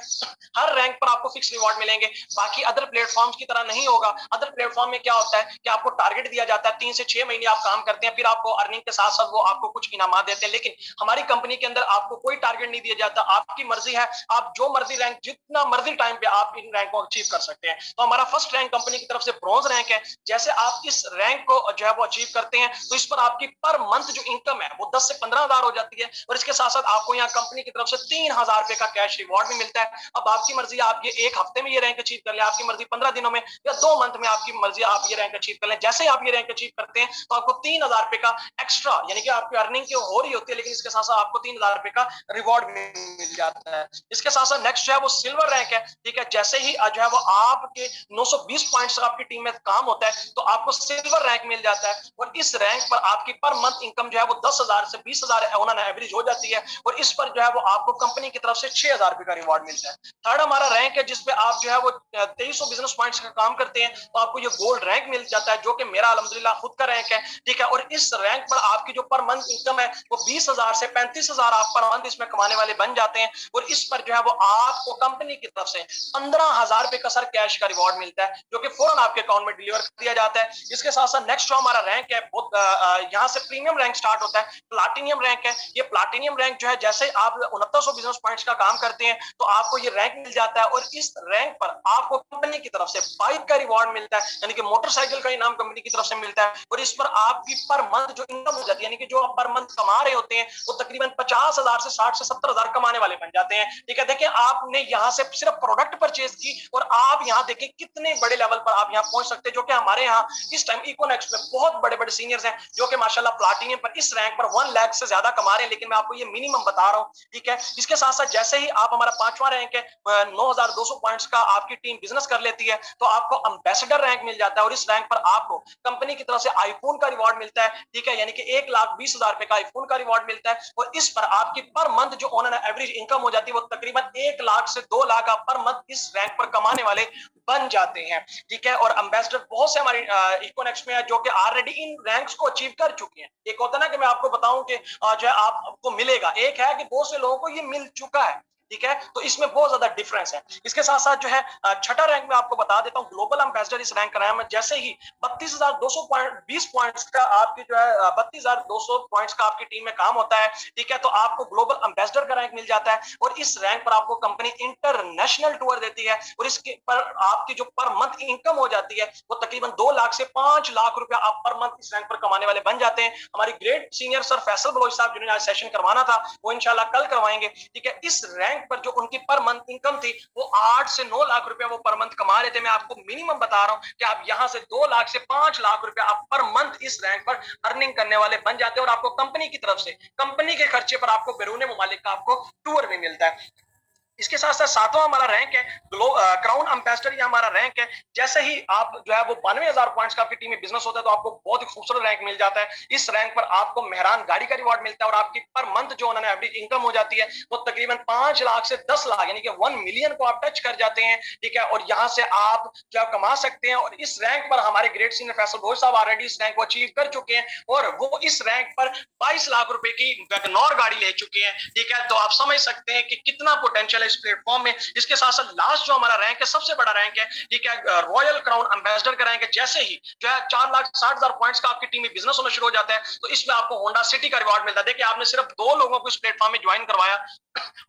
हर रैंक पर आपको फिक्स रिवॉर्ड मिलेंगे। बाकी अदर प्लेटफॉर्म्स की तरह नहीं होगा। अदर प्लेटफॉर्म में क्या होता है कि आपको टारगेट दिया जाता है, 3 से 6 महीने आप काम करते हैं, फिर आपको अर्निंग के साथ साथ वो आपको कुछ इनाम देते हैं, लेकिन हमारी कंपनी के अंदर आपको कोई टारगेट नहीं दिया जाता, आपकी मर्जी है, आप जो मर्जी रैंक जितना मर्जी टाइम पे आप इन रैंक को अचीव कर सकते हैं। तो हमारा फर्स्ट रैंक कंपनी की तरफ से ब्रॉन्ज रैंक है। जैसे आप इस रैंक को जो है वो अचीव करते हैं तो इस पर आपकी पर मंथ जो इनकम है वो 10 से 15,000 हो जाती है, और इसके साथ साथ आपको यहाँ कंपनी की तरफ से 3,000 रुपए का कैश रिवॉर्ड भी मिलता है। अब आपकी मर्जी, आप ये एक हफ्ते में ये रैंक अचीव कर ले, आपकी मर्जी 15 दिनों में या 2 मंथ में, आपकी मर्जी, आप ये रैंक अचीव कर लें। जैसे आप ये रैंक अचीव करते हैं तो आपको 3,000 रुपए का एक्स्ट्रा, यानी कि आपकी अर्निंग क्यों हो रही होती है, लेकिन इसके साथ साथ आपको 3,000 रुपए का रिवॉर्ड मिल जाता है। इसके साथ साथ नेक्स्ट जो है वो सिल्वर रैंक है। ठीक है, जैसे ही जो है वो आपके 920 पॉइंट्स आपकी टीम में काम होता है तो आपको सिल्वर रैंक मिल जाता है, और इस रैंक पर आपकी पर मंथ इनकम जो है वो 10,000 से 20,000 ऑन एवरेज हो जाती है, और इस पर जो है वो आपको कंपनी की तरफ से 6,000 रुपए का रिवॉर्ड मिलता है। थर्ड हमारा रैंक है जिसपे आप जो है वो 2300 बिजनेस पॉइंट्स का काम करते हैं तो आपको ये गोल्ड रैंक मिल जाता है, जो कि मेरा अल्हम्दुलिल्लाह खुद का रैंक है। ठीक है, और इस रैंक पर आपकी जो पर मंथ इनकम है वो 20,000 से 35,000 आप पर मंथ इसमें कमाने वाले बन जाते हैं, और इस पर जो है वो आपको कंपनी की तरफ से 15,000 रुपए का सर कैश का रिवॉर्ड मिलता है, जो कि फौरन आपके अकाउंट में डिलीवर कर दिया जाता है। इसके साथ साथ नेक्स्ट जो हमारा रैंक है वो यहाँ से प्रीमियम रैंक स्टार्ट होता है, प्लाटिनियम रैंक है। ये प्लाटिनियम रैंक जो है जैसे आप 6900 बिजनेस पॉइंट्स का काम करते हैं तो आपको ये रैंक मिल जाता है, और इस रैंक पर आपको कंपनी की तरफ से बाइक का रिवॉर्ड मिलता है, यानी कि मोटरसाइकिल का इनाम कंपनी की तरफ से मिलता है, और इस पर आपकी पर मंथ जो इनकम हो जाती है, यानी कि जो आप पर मंथ कमा रहे होते हैं वो तकरीबन 50,000 से 60 से 70,000 कमाने वाले बन जाते हैं। ठीक है, देखिए आपने यहाँ से सिर्फ प्रोडक्ट परचेज की और आप यहाँ देखिए कितने बड़े लेवल पर आप यहाँ पहुंच सकते हैं, जो कि हमारे यहाँ इस टाइम इकोनेक्स में बहुत बड़े बड़े सीनियर्स हैं जो कि माशाल्लाह प्लाटिनियम पर इस रैंक पर 1 लाख से ज्यादा कमा रहे हैं, लेकिन मैं आपको ये मिनिमम बता रहा हूँ। ठीक है, इसके साथ साथ जैसे ही आप हमारा 5वां रैंक है 9,200 पॉइंट्स का आपकी टीम बिजनेस कर लेती है तो आपको एम्बेसडर रैंक मिल जाता है और इस रैंक पर आपको कंपनी की तरफ से आईफोन का रिवॉर्ड मिलता है। ठीक है, यानी कि 1,20,000 रुपए का आईफोन का रिवॉर्ड मिलता है और इस पर आपकी पर मंथ जो ऑन एन एवरेज इनकम हो जाती है वो तकरीबन 1 लाख से 2 लाख आप पर मंथ इस रैंक पर कमाने वाले बन जाते हैं। ठीक है, और एम्बेसडर बहुत से हमारी इकोनेक्स में है जो कि ऑलरेडी इन रैंक्स को अचीव कर चुके हैं। एक होता है ना कि मैं आपको बताऊं कि जो है आपको मिलेगा, एक है कि बहुत से लोगों को ये मिल चुका है। ठीक है, तो इसमें बहुत ज्यादा डिफरेंस है। इसके साथ साथ जो है छठा रैंक में आपको बता देता हूं, ग्लोबल एम्बेसडर इस रैंक का नाम है। जैसे ही 32,220 पॉइंट्स का आपकी जो है 32,200 पॉइंट्स का आपकी टीम में काम होता है। ठीक है, तो आपको ग्लोबल एम्बेसडर का रैंक मिल जाता है और इस रैंक पर आपको कंपनी इंटरनेशनल टूर देती है और इसके पर आपकी जो पर मंथ इनकम हो जाती है वो तकरीबन 2 लाख से 5 लाख रुपया आप पर मंथ इस रैंक पर कमाने वाले बन जाते हैं। हमारी great senior sir Faisal Baloch साहब जिन्होंने आज सेशन करवाना था वो इंशाल्लाह कल करवाएंगे। ठीक है, इस रैंक पर जो उनकी पर मंथ इनकम थी वो 8 से 9 लाख रुपया वो पर मंथ कमा रहे थे। मैं आपको मिनिमम बता रहा हूं कि आप यहां से 2 लाख से 5 लाख रुपया आप पर मंथ इस रैंक पर अर्निंग करने वाले बन जाते हैं और आपको कंपनी की तरफ से कंपनी के खर्चे पर आपको बैरून मुमालिक का आपको टूर भी मिलता है। इसके साथ साथ 7वां हमारा रैंक है क्राउन एम्बेसडर, ये हमारा रैंक है। जैसे ही आप जो है वो 92,000 पॉइंट्स का आपकी टीम में बिजनेस होता है तो आपको बहुत ही खूबसूरत रैंक मिल जाता है। इस रैंक पर आपको मेहरान गाड़ी का रिवॉर्ड मिलता है और आपकी पर मंथ जो उन्होंने एवरेज इनकम हो जाती है वो तकरीबन 5 लाख से 10 लाख यानी कि 1 मिलियन को आप टच कर जाते हैं। ठीक है, और यहां से आप जो है कमा सकते हैं और इस रैंक पर हमारे ग्रेट सीनियर फैसल घोष साहब ऑलरेडी इस रैंक को अचीव कर चुके हैं और वो इस रैंक पर 22 लाख रुपए की वैगनोर गाड़ी ले चुके हैं। ठीक है, तो आप समझ सकते हैं कि कितना पोटेंशियल है इस प्लेटफॉर्म में। इसके साथ साथ लास्ट जो हमारा रैंक है सबसे बड़ा रैंक है, ठीक है, रॉयल क्राउन एम्बेसडर का रैंक है। जैसे ही जो है 4,60,000 पॉइंट्स का आपकी टीम में बिजनेस होना शुरू हो जाता है तो इसमें आपको होंडा सिटी का रिवॉर्ड मिलता है। देखिए आपने सिर्फ 2 लोगों को इस प्लेटफॉर्म में ज्वाइन करवाया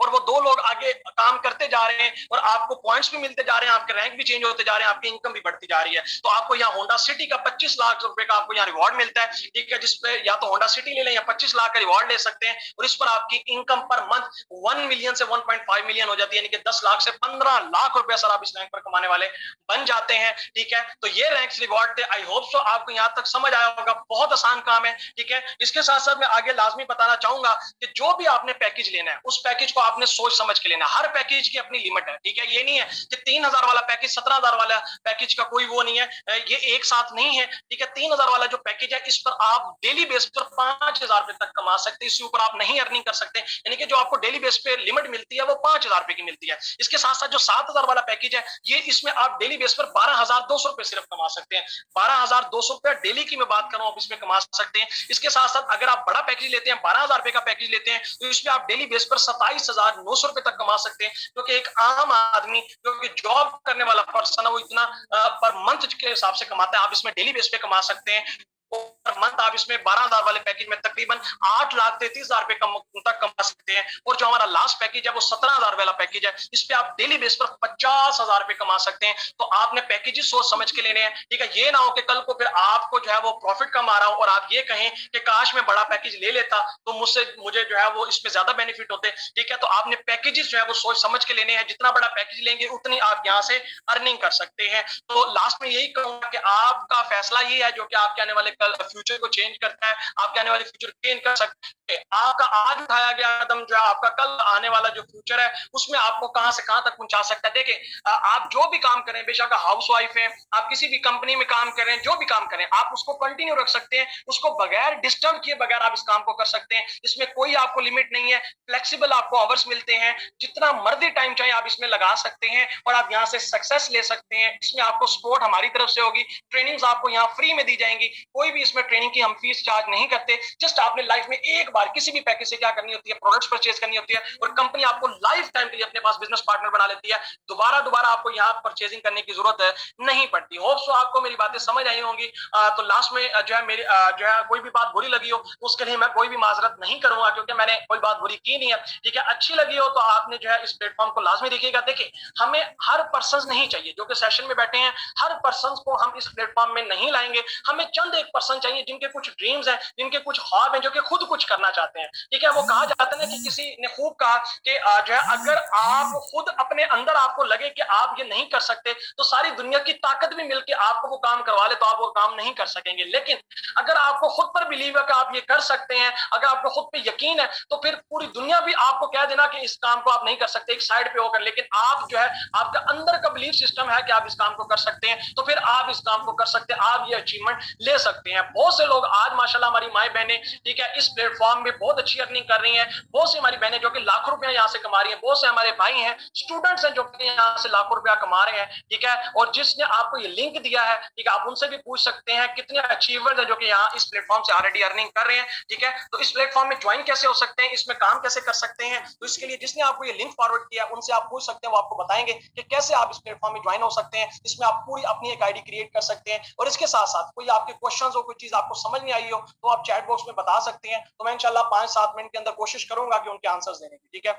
और वो 2 लोग आगे काम करते जा रहे हैं और आपको पॉइंट्स भी मिलते जा रहे हैं, आपके रैंक भी चेंज होते जा रहे हैं, आपकी इनकम भी बढ़ती जा रही है। तो आपको यहाँ होंडा सिटी का 25 लाख रुपए का आपको यहाँ रिवॉर्ड मिलता है। ठीक है, जिसपे या तो होंडा सिटी ले लें या 25 लाख का रिवॉर्ड ले सकते हैं और इस पर आपकी इनकम पर मंथ 1 मिलियन से 1.5 मिलियन हो जाती है, यानी कि 10 लाख से 15 लाख रुपया सर आप इस रैंक पर कमाने वाले बन जाते हैं। ठीक है, तो ये रैंक्स रिवॉर्ड थे। आई होप सो आपको यहाँ तक समझ आया होगा, बहुत आसान काम है। ठीक है, इसके साथ साथ मैं आगे लाजमी बताना चाहूंगा कि जो भी आपने पैकेज लेना है उस पैकेज को आपने सोच समझ के लेना। हर पैकेज की अपनी लिमिट है। ठीक है, ये नहीं है कि 3,000 वाला पैकेज 17,000 वाला पैकेज का कोई वो नहीं है, ये एक साथ नहीं है। ठीक है, 3,000 वाला जो पैकेज है इस पर आप डेली बेस पर 5,000 रुपए तक कमा सकते हैं, इससे ऊपर आप नहीं अर्निंग कर सकते। यानी कि जो आपको डेली बेस पे लिमिट मिलती है वो 5,000 रुपए की मिलती है। इसके साथ साथ जो 7,000 वाला पैकेज है ये इसमें आप डेली बेस पर 12,200 रुपए सिर्फ कमा सकते हैं। 12,200 रुपए डेली की मैं बात कर रहा हूं, आप इसमें कमा सकते हैं। इसके साथ साथ अगर आप बड़ा पैकेज लेते हैं 12,000 रुपए का पैकेज लेते हैं तो इसमें आप डेली बेस पर 27,900 रुपए तक कमा सकते हैं, क्योंकि एक आम आदमी जो कि जॉब करने वाला पर्सन है वो इतना पर मंथ के हिसाब से कमाता है, आप इसमें डेली बेस पे कमा सकते हैं। और मंथ आप इसमें 12,000 वाले पैकेज में तकरीबन 8,33,000 रुपए तक कमा सकते हैं। और जो हमारा लास्ट पैकेज है वो 17,000 वाला पैकेज है, इस पे आप डेली बेस पर 50,000 रुपए कमा सकते हैं। तो आपने पैकेजेस सोच समझ के लेने हैं। ठीक है, ये ना हो कि कल को फिर आपको जो है वो प्रॉफिट कमा रहा हो और आप ये कहें कि काश मैं बड़ा पैकेज ले लेता तो मुझे जो है वो इसमें ज्यादा बेनिफिट होते। ठीक है, तो आपने पैकेजेस जो है वो सोच समझ के लेने हैं। जितना बड़ा पैकेज लेंगे उतनी आप यहाँ से अर्निंग कर सकते हैं। तो लास्ट में यही कहूंगा कि आपका फैसला ये है जो कि आपके आने वाले कल फ्यूचर को चेंज करता है, आपके आने वाले फ्यूचर चेंज कर सकते हैं। आपका आज उठाया गया कदम जो है आपका कल आने वाला जो फ्यूचर है उसमें आपको कहां से कहां तक पहुंचा सकता है। देखिए आप जो भी काम करें, बेशक हाउस वाइफ है, आप किसी भी कंपनी में काम करें, जो भी काम करें आप उसको कंटिन्यू रख सकते हैं, उसको बगैर डिस्टर्ब किए बगैर आप इस काम को कर सकते हैं। इसमें कोई आपको लिमिट नहीं है, फ्लेक्सिबल आपको आवर्स मिलते हैं, जितना मर्जी टाइम चाहिए आप इसमें लगा सकते हैं और आप यहाँ से सक्सेस ले सकते हैं। इसमें आपको सपोर्ट हमारी तरफ से होगी, ट्रेनिंग्स आपको यहाँ फ्री में दी जाएंगी, कोई भी इसमें ट्रेनिंग की हम फीस चार्ज नहीं करते। जस्ट आपने लाइफ में एक बार किसी भी पैकेज से क्या करनी होती है, प्रोडक्ट्स परचेज करनी होती है और कंपनी आपको लाइफ टाइम के लिए अपने पास बिजनेस पार्टनर बना लेती है। दोबारा आपको यहाँ परचेजिंग करने की जरूरत नहीं पड़ती। होप सो आपको मेरी बातें समझ आई होंगी। तो लास्ट में जो है मेरी जो है कोई भी बात बुरी लगी हो तो उसके लिए मैं कोई भी माजरत नहीं करूंगा, क्योंकि मैंने कोई बात बुरी की नहीं है। ठीक है, अच्छी लगी हो तो आपने जो है इस प्लेटफॉर्म को लाजमी देखिएगा। देखिए हमें हर पर्सन नहीं चाहिए जो कि सेशन में बैठे हैं, हर पर्सन को हम इस प्लेटफॉर्म में नहीं लाएंगे। हमें चंद एक पर्सन चाहिए जिनके कुछ ड्रीम्स हैं, जिनके कुछ ख्वाब हैं, जो कि खुद कुछ करना चाहते हैं। ठीक है, वो कहा जाता है ना कि किसी ने खूब कहा कि जो है अगर आप खुद अपने अंदर आपको लगे कि आप ये नहीं कर सकते तो सारी दुनिया की ताकत भी मिलकर आपको वो काम करवा ले तो आप वो काम नहीं कर सकेंगे। लेकिन अगर आपको खुद पर बिलीव है कि आप ये कर सकते हैं, अगर आपको खुद पे यकीन है, तो फिर पूरी दुनिया भी आपको कह देना कि इस काम को आप नहीं कर सकते, एक साइड पे होकर, लेकिन आप जो है आपका अंदर का बिलीफ सिस्टम है कि आप इस काम को कर सकते हैं, तो फिर आप इस काम को कर सकते हैं, आप ये अचीवमेंट ले सकते हैं। बहुत से लोग आज माशाल्लाह हमारी माई बहनें, ठीक है, इस प्लेटफॉर्म में बहुत अच्छी अर्निंग कर रही हैं। बहुत सी हमारी बहनें जो कि लाखों रुपया यहाँ से कमा रही हैं, बहुत से हमारे भाई हैं, स्टूडेंट्स हैं जो कि यहाँ से लाखों रुपया कमा रहे हैं। ठीक है, और जिसने आपको ये लिंक दिया है, ठीक है, आप उनसे भी पूछ सकते हैं कितने अचीवर्स हैं जो कि यहाँ इस प्लेटफॉर्म से ऑलरेडी अर्निंग कर रहे हैं। ठीक है, तो इस प्लेटफॉर्म में ज्वाइन कैसे हो सकते हैं, इसमें काम कैसे कर सकते हैं, तो इसके लिए जिसने आपको ये लिंक फॉरवर्ड किया उनसे आप पूछ सकते हैं, वो आपको बताएंगे कि कैसे आप इस प्लेटफॉर्म में ज्वाइन हो सकते हैं। इसमें आप पूरी अपनी एक आईडी क्रिएट कर सकते हैं, और इसके साथ साथ कोई आपके क्वेश्चंस हो, कोई चीज आपको समझ नहीं आई हो, तो आप चैट बॉक्स में बता सकते हैं। तो मैं इंशाल्लाह 5-7 मिनट के अंदर कोशिश करूंगा कि उनके आंसर्स देने की। ठीक है,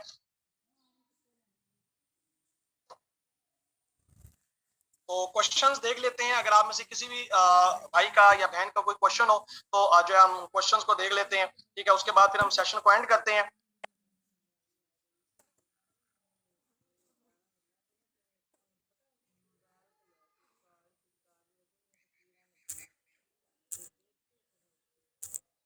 तो क्वेश्चंस देख लेते हैं। अगर आप में से किसी भी भाई का या बहन का कोई क्वेश्चन हो तो जो है हम क्वेश्चंस को देख लेते हैं। ठीक है, उसके बाद फिर हम सेशन को एंड करते हैं।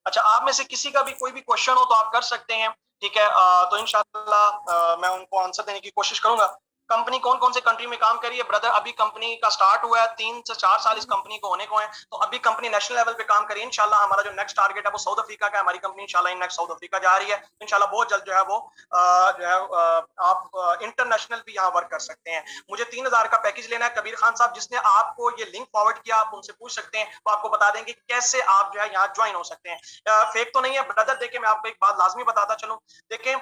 अच्छा, आप में से किसी का भी कोई भी क्वेश्चन हो तो आप कर सकते हैं। ठीक है, तो इंशाल्लाह मैं उनको आंसर देने की कोशिश करूंगा। कंपनी कौन कौन से कंट्री में काम कर रही है ब्रदर? अभी कंपनी का स्टार्ट हुआ है, 3 से 4 साल इस कंपनी को होने को है, तो अभी कंपनी नेशनल लेवल पे काम कर रही है। इंशाल्लाह हमारा जो नेक्स्ट टारगेट है वो साउथ अफ्रीका का है। हमारी कंपनी इंशाल्लाह नेक्स्ट साउथ अफ्रीका जा रही है। इंशाल्लाह बहुत जल्द जो है वो जो है आप इंटरनेशनल भी यहाँ वर्क कर सकते हैं। मुझे 3000 का पैकेज लेना है। कबीर खान साहब जिसने आपको ये लिंक फॉरवर्ड किया, आप उनसे पूछ सकते हैं, वो आपको बता देंगे कैसे आप जो है यहाँ ज्वाइन हो सकते हैं। फेक तो नहीं है ब्रदर। देखिए, मैं आपको एक बात लाजमी बताता चलूं। देखिए,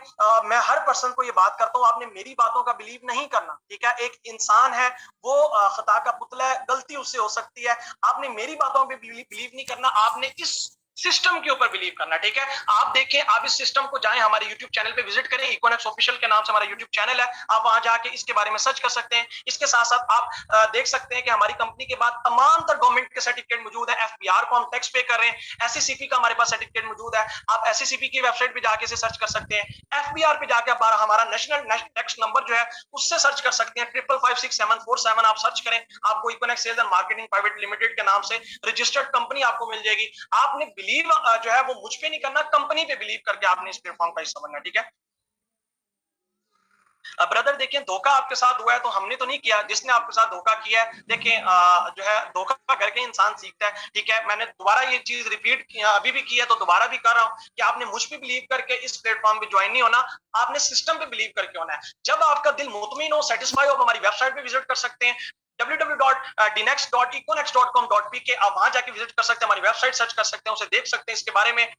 मैं हर पर्सन को ये बात करता हूँ, आपने मेरी बातों का बिलीव नहीं करना। ठीक है, एक इंसान है, वो खता का पुतला है, गलती उससे हो सकती है। आपने मेरी बातों पे बिलीव नहीं करना, आपने इस सिस्टम के ऊपर बिलीव करना। ठीक है, आप देखें, आप इस सिस्टम को जाएं, हमारे YouTube चैनल पे विजिट करें, इकोनेक्स ऑफिशियल के नाम से हमारा YouTube चैनल है, आप वहां जाके इसके बारे में सर्च कर सकते हैं। इसके साथ साथ आप देख सकते हैं कि हमारी कंपनी के बाद तमाम तर गवर्नमेंट के सर्टिफिकेट मौजूद है। FBR को हम टैक्स पे कर रहे हैं, SCCP का हमारे पास सर्टिफिकेट मौजूद है, आप SCCP की वेबसाइट पे जाके इसे सर्च कर सकते हैं। FBR पे जाके हमारा नेशनल टैक्स नंबर जो है उससे सर्च कर सकते हैं, 55564747 आप सर्च करें, आपको Econex sales and marketing private limited के नाम से रजिस्टर्ड कंपनी आपको मिल जाएगी। आपने बिलीव जो है वो मुझ पे नहीं करना, कंपनी पे बिलीव करके आपने इस प्लेटफॉर्म का हिस्सा बनना। ठीक है ब्रदर, देखिए, धोखा आपके साथ हुआ है तो हमने तो नहीं किया, जिसने आपके साथ धोखा किया है, देखिए जो है धोखा करके इंसान सीखता है। ठीक है, मैंने दोबारा ये चीज रिपीट किया, अभी भी किया तो दोबारा भी कर रहा हूं कि आपने मुझ पे बिलीव करके इस प्लेटफॉर्म पे ज्वाइन नहीं होना, आपने सिस्टम पे बिलीव करके होना है। जब आपका दिल मुतमिन हो, सेटिस्फाई हो, आप हमारी वेबसाइट पे विजिट कर सकते हैं, www.dnext.econex.com.pk, आप वहां जाके विजिट कर सकते हैं, हमारी वेबसाइट सर्च कर सकते हैं, उसे देख सकते हैं, इसके बारे में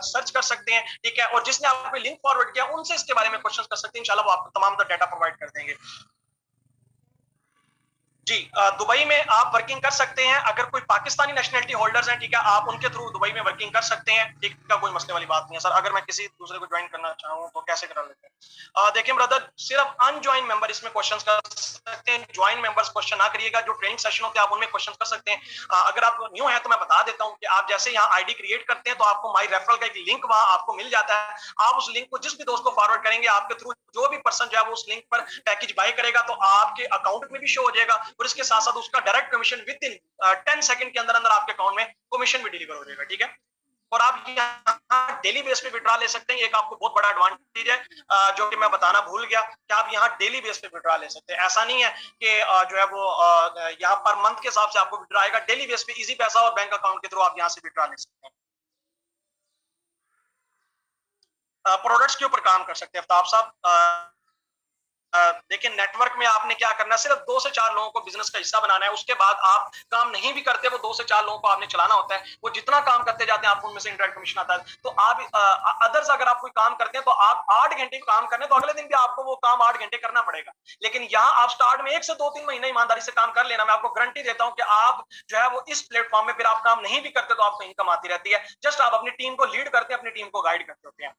सर्च कर सकते हैं। ठीक है, और जिसने आपको लिंक फॉरवर्ड किया उनसे इसके बारे में क्वेश्चन कर सकते हैं, इंशाल्लाह वो आपको तमाम डाटा प्रोवाइड कर देंगे। जी, दुबई में आप वर्किंग कर सकते हैं। अगर कोई पाकिस्तानी नेशनलिटी होल्डर्स हैं, ठीक है, आप उनके थ्रू दुबई में वर्किंग कर सकते हैं। ठीक है, कोई मसले वाली बात नहीं है सर। अगर मैं किसी दूसरे को ज्वाइन करना चाहूँ तो कैसे करा लेते हैं? देखिए ब्रदर, सिर्फ अनज्वाइन मेंबर इसमें क्वेश्चंस कर सकते हैं, ज्वाइन मेंबर्स क्वेश्चन ना करिएगा। जो ट्रेनिंग सेशन होते हैं आप उनमें क्वेश्चन कर सकते हैं। अगर आप न्यू है तो मैं बता देता हूँ कि आप जैसे यहाँ आईडी क्रिएट करते हैं तो आपको माई रेफरल का एक लिंक वहां आपको मिल जाता है। आप उस लिंक को जिस भी दोस्त को फॉरवर्ड करेंगे, आपके थ्रू जो भी पर्सन जो है वो उस लिंक पर पैकेज बाय करेगा तो आपके अकाउंट में भी शो हो जाएगा, और इसके साथ साथ उसका direct commission with in 10 second के अंदर अंदर आपके अकाउंट में कमीशन भी डिलीवर हो जाएगा। ठीक है, और आप यहाँ डेली बेस पे विड्रॉ ले सकते हैं। एक आपको बहुत बड़ा एडवांटेज है जो कि मैं बताना भूल गया, कि आप यहाँ डेली बेस पे विड्रॉ ले सकते हैं। ऐसा नहीं है कि जो है वो यहाँ पर मंथ के हिसाब से आपको विड्रॉ आएगा, डेली बेस पे इजी पैसा और बैंक अकाउंट के थ्रू आप यहाँ से विड्रॉ ले सकते हैं। प्रोडक्ट्स के ऊपर काम कर सकते हैं आफ्ताब साहब। देखिए, नेटवर्क में आपने क्या करना है, सिर्फ 2 से 4 लोगों को बिजनेस का हिस्सा बनाना है। उसके बाद आप काम नहीं भी करते, वो 2 से 4 लोगों को आपने चलाना होता है। वो जितना काम करते जाते हैं आपको उनमें से इंटरेक्ट कमीशन आता है। तो आप अदर्स अगर आप कोई काम करते हैं तो आप 8 घंटे काम करने, तो अगले दिन भी आपको वो काम 8 घंटे करना पड़ेगा। लेकिन यहाँ आप स्टार्ट में 1 से 2-3 महीने ईमानदारी से काम कर लेना, मैं आपको गारंटी देता हूँ कि आप जो है वो इस प्लेटफॉर्म में फिर आप काम नहीं भी करते तो आपको इनकम आती रहती है। जस्ट आप अपनी टीम को लीड करते हैं, अपनी टीम को गाइड करते होते हैं।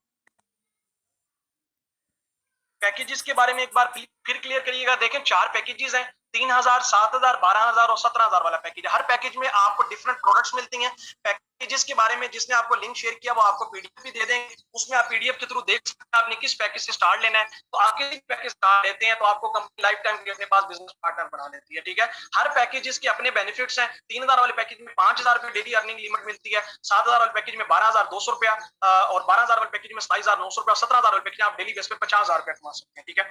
पैकेजेस के बारे में एक बार फिर क्लियर करिएगा। देखें, 4 पैकेजेस हैं, 3,000, 7,000, 12,000 और 17,000 वाला पैकेज है। हर पैकेज में आपको डिफरेंट प्रोडक्ट्स मिलती हैं। पैकेजेस के बारे में जिसने आपको लिंक शेयर किया वो आपको पीडीएफ भी दे देंगे, उसमें आप पीडीएफ के थ्रू देख सकते हैं आपने किस पैकेज से स्टार्ट लेना है। तो आप किसी पैकेज स्टार्ट लेते हैं तो आपको कंपनी लाइफ टाइम के लिए अपने पास बिजनेस पार्टनर बना लेती है, ठीक है। हर पैकेजेस के अपने बेनिफिट्स हैं। 3,000 वाले पैकेज में 5,000 रुपए डेली अर्निंग लिमिट मिलती है, 7,000 वाले पैकेज में 12,200 रुपया और 12,000 वाले पैकेज में 27,900 रुपया, 17,000 वाले पैकेज में आप डेली बेस पे 50,000 रुपया कमा सकते हैं, ठीक है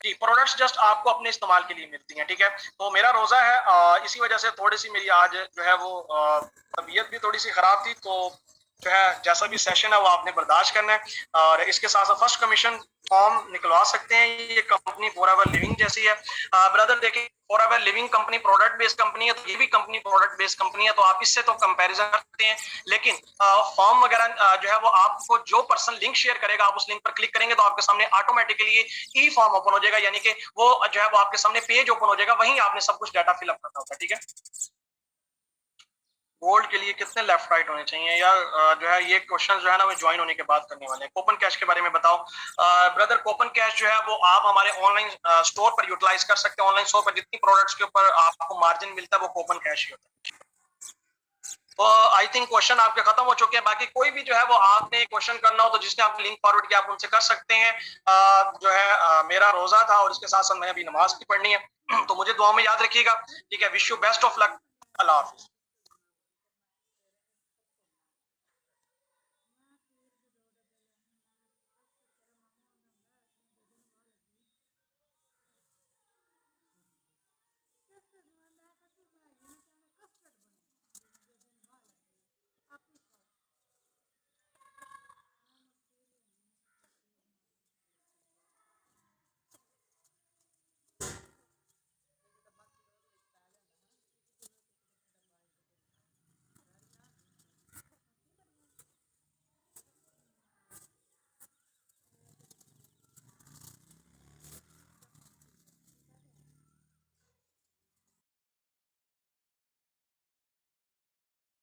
जी। प्रोडक्ट्स जस्ट आपको अपने इस्तेमाल के लिए मिलती हैं, ठीक है। तो मेरा रोजा है, इसी वजह से थोड़ी सी मेरी आज जो है वो तबीयत भी थोड़ी सी खराब थी, तो जो है जैसा भी सेशन है वो आपने बर्दाश्त करना है। और इसके साथ साथ फर्स्ट कमीशन फॉर्म निकलवा सकते हैं। ये कंपनी फॉरएवर लिविंग जैसी है ब्रदर। देखिए forever living company product based company है, तो ये भी कंपनी प्रोडक्ट बेस्ड कंपनी है, तो आप इससे तो कंपैरिजन करते हैं। लेकिन फॉर्म वगैरह जो है वो आपको जो पर्सन लिंक शेयर करेगा, आप उस लिंक पर क्लिक करेंगे तो आपके सामने ऑटोमेटिकली ई फॉर्म ओपन हो जाएगा, यानी कि वो जो है वो आपके सामने पेज ओपन हो जाएगा, वहीं आपने सब कुछ डाटा फिलअप करना होगा, ठीक है। गोल्ड के लिए कितने लेफ्ट राइट होने चाहिए यार, जो है ये क्वेश्चन जो है ना वो ज्वाइन होने के बाद करने वाले हैं। कूपन कैश के बारे में बताओ ब्रदर। कूपन कैश जो है वो आप हमारे ऑनलाइन स्टोर पर यूटिलाइज कर सकते हैं। ऑनलाइन स्टोर पर जितनी प्रोडक्ट्स के ऊपर आपको मार्जिन मिलता है वो कूपन कैश ही होता है। तो आई थिंक क्वेश्चन आपके खत्म हो चुके हैं। बाकी कोई भी जो है वो आपने क्वेश्चन करना हो तो जिसने आपको लिंक फॉरवर्ड किया आप उनसे कर सकते हैं। जो है मेरा रोजा था और इसके साथ साथ मैंने अभी नमाज की पढ़नी है, तो मुझे दुआ में याद रखिएगा, ठीक है। Wish you best of luck. Allah Hafiz.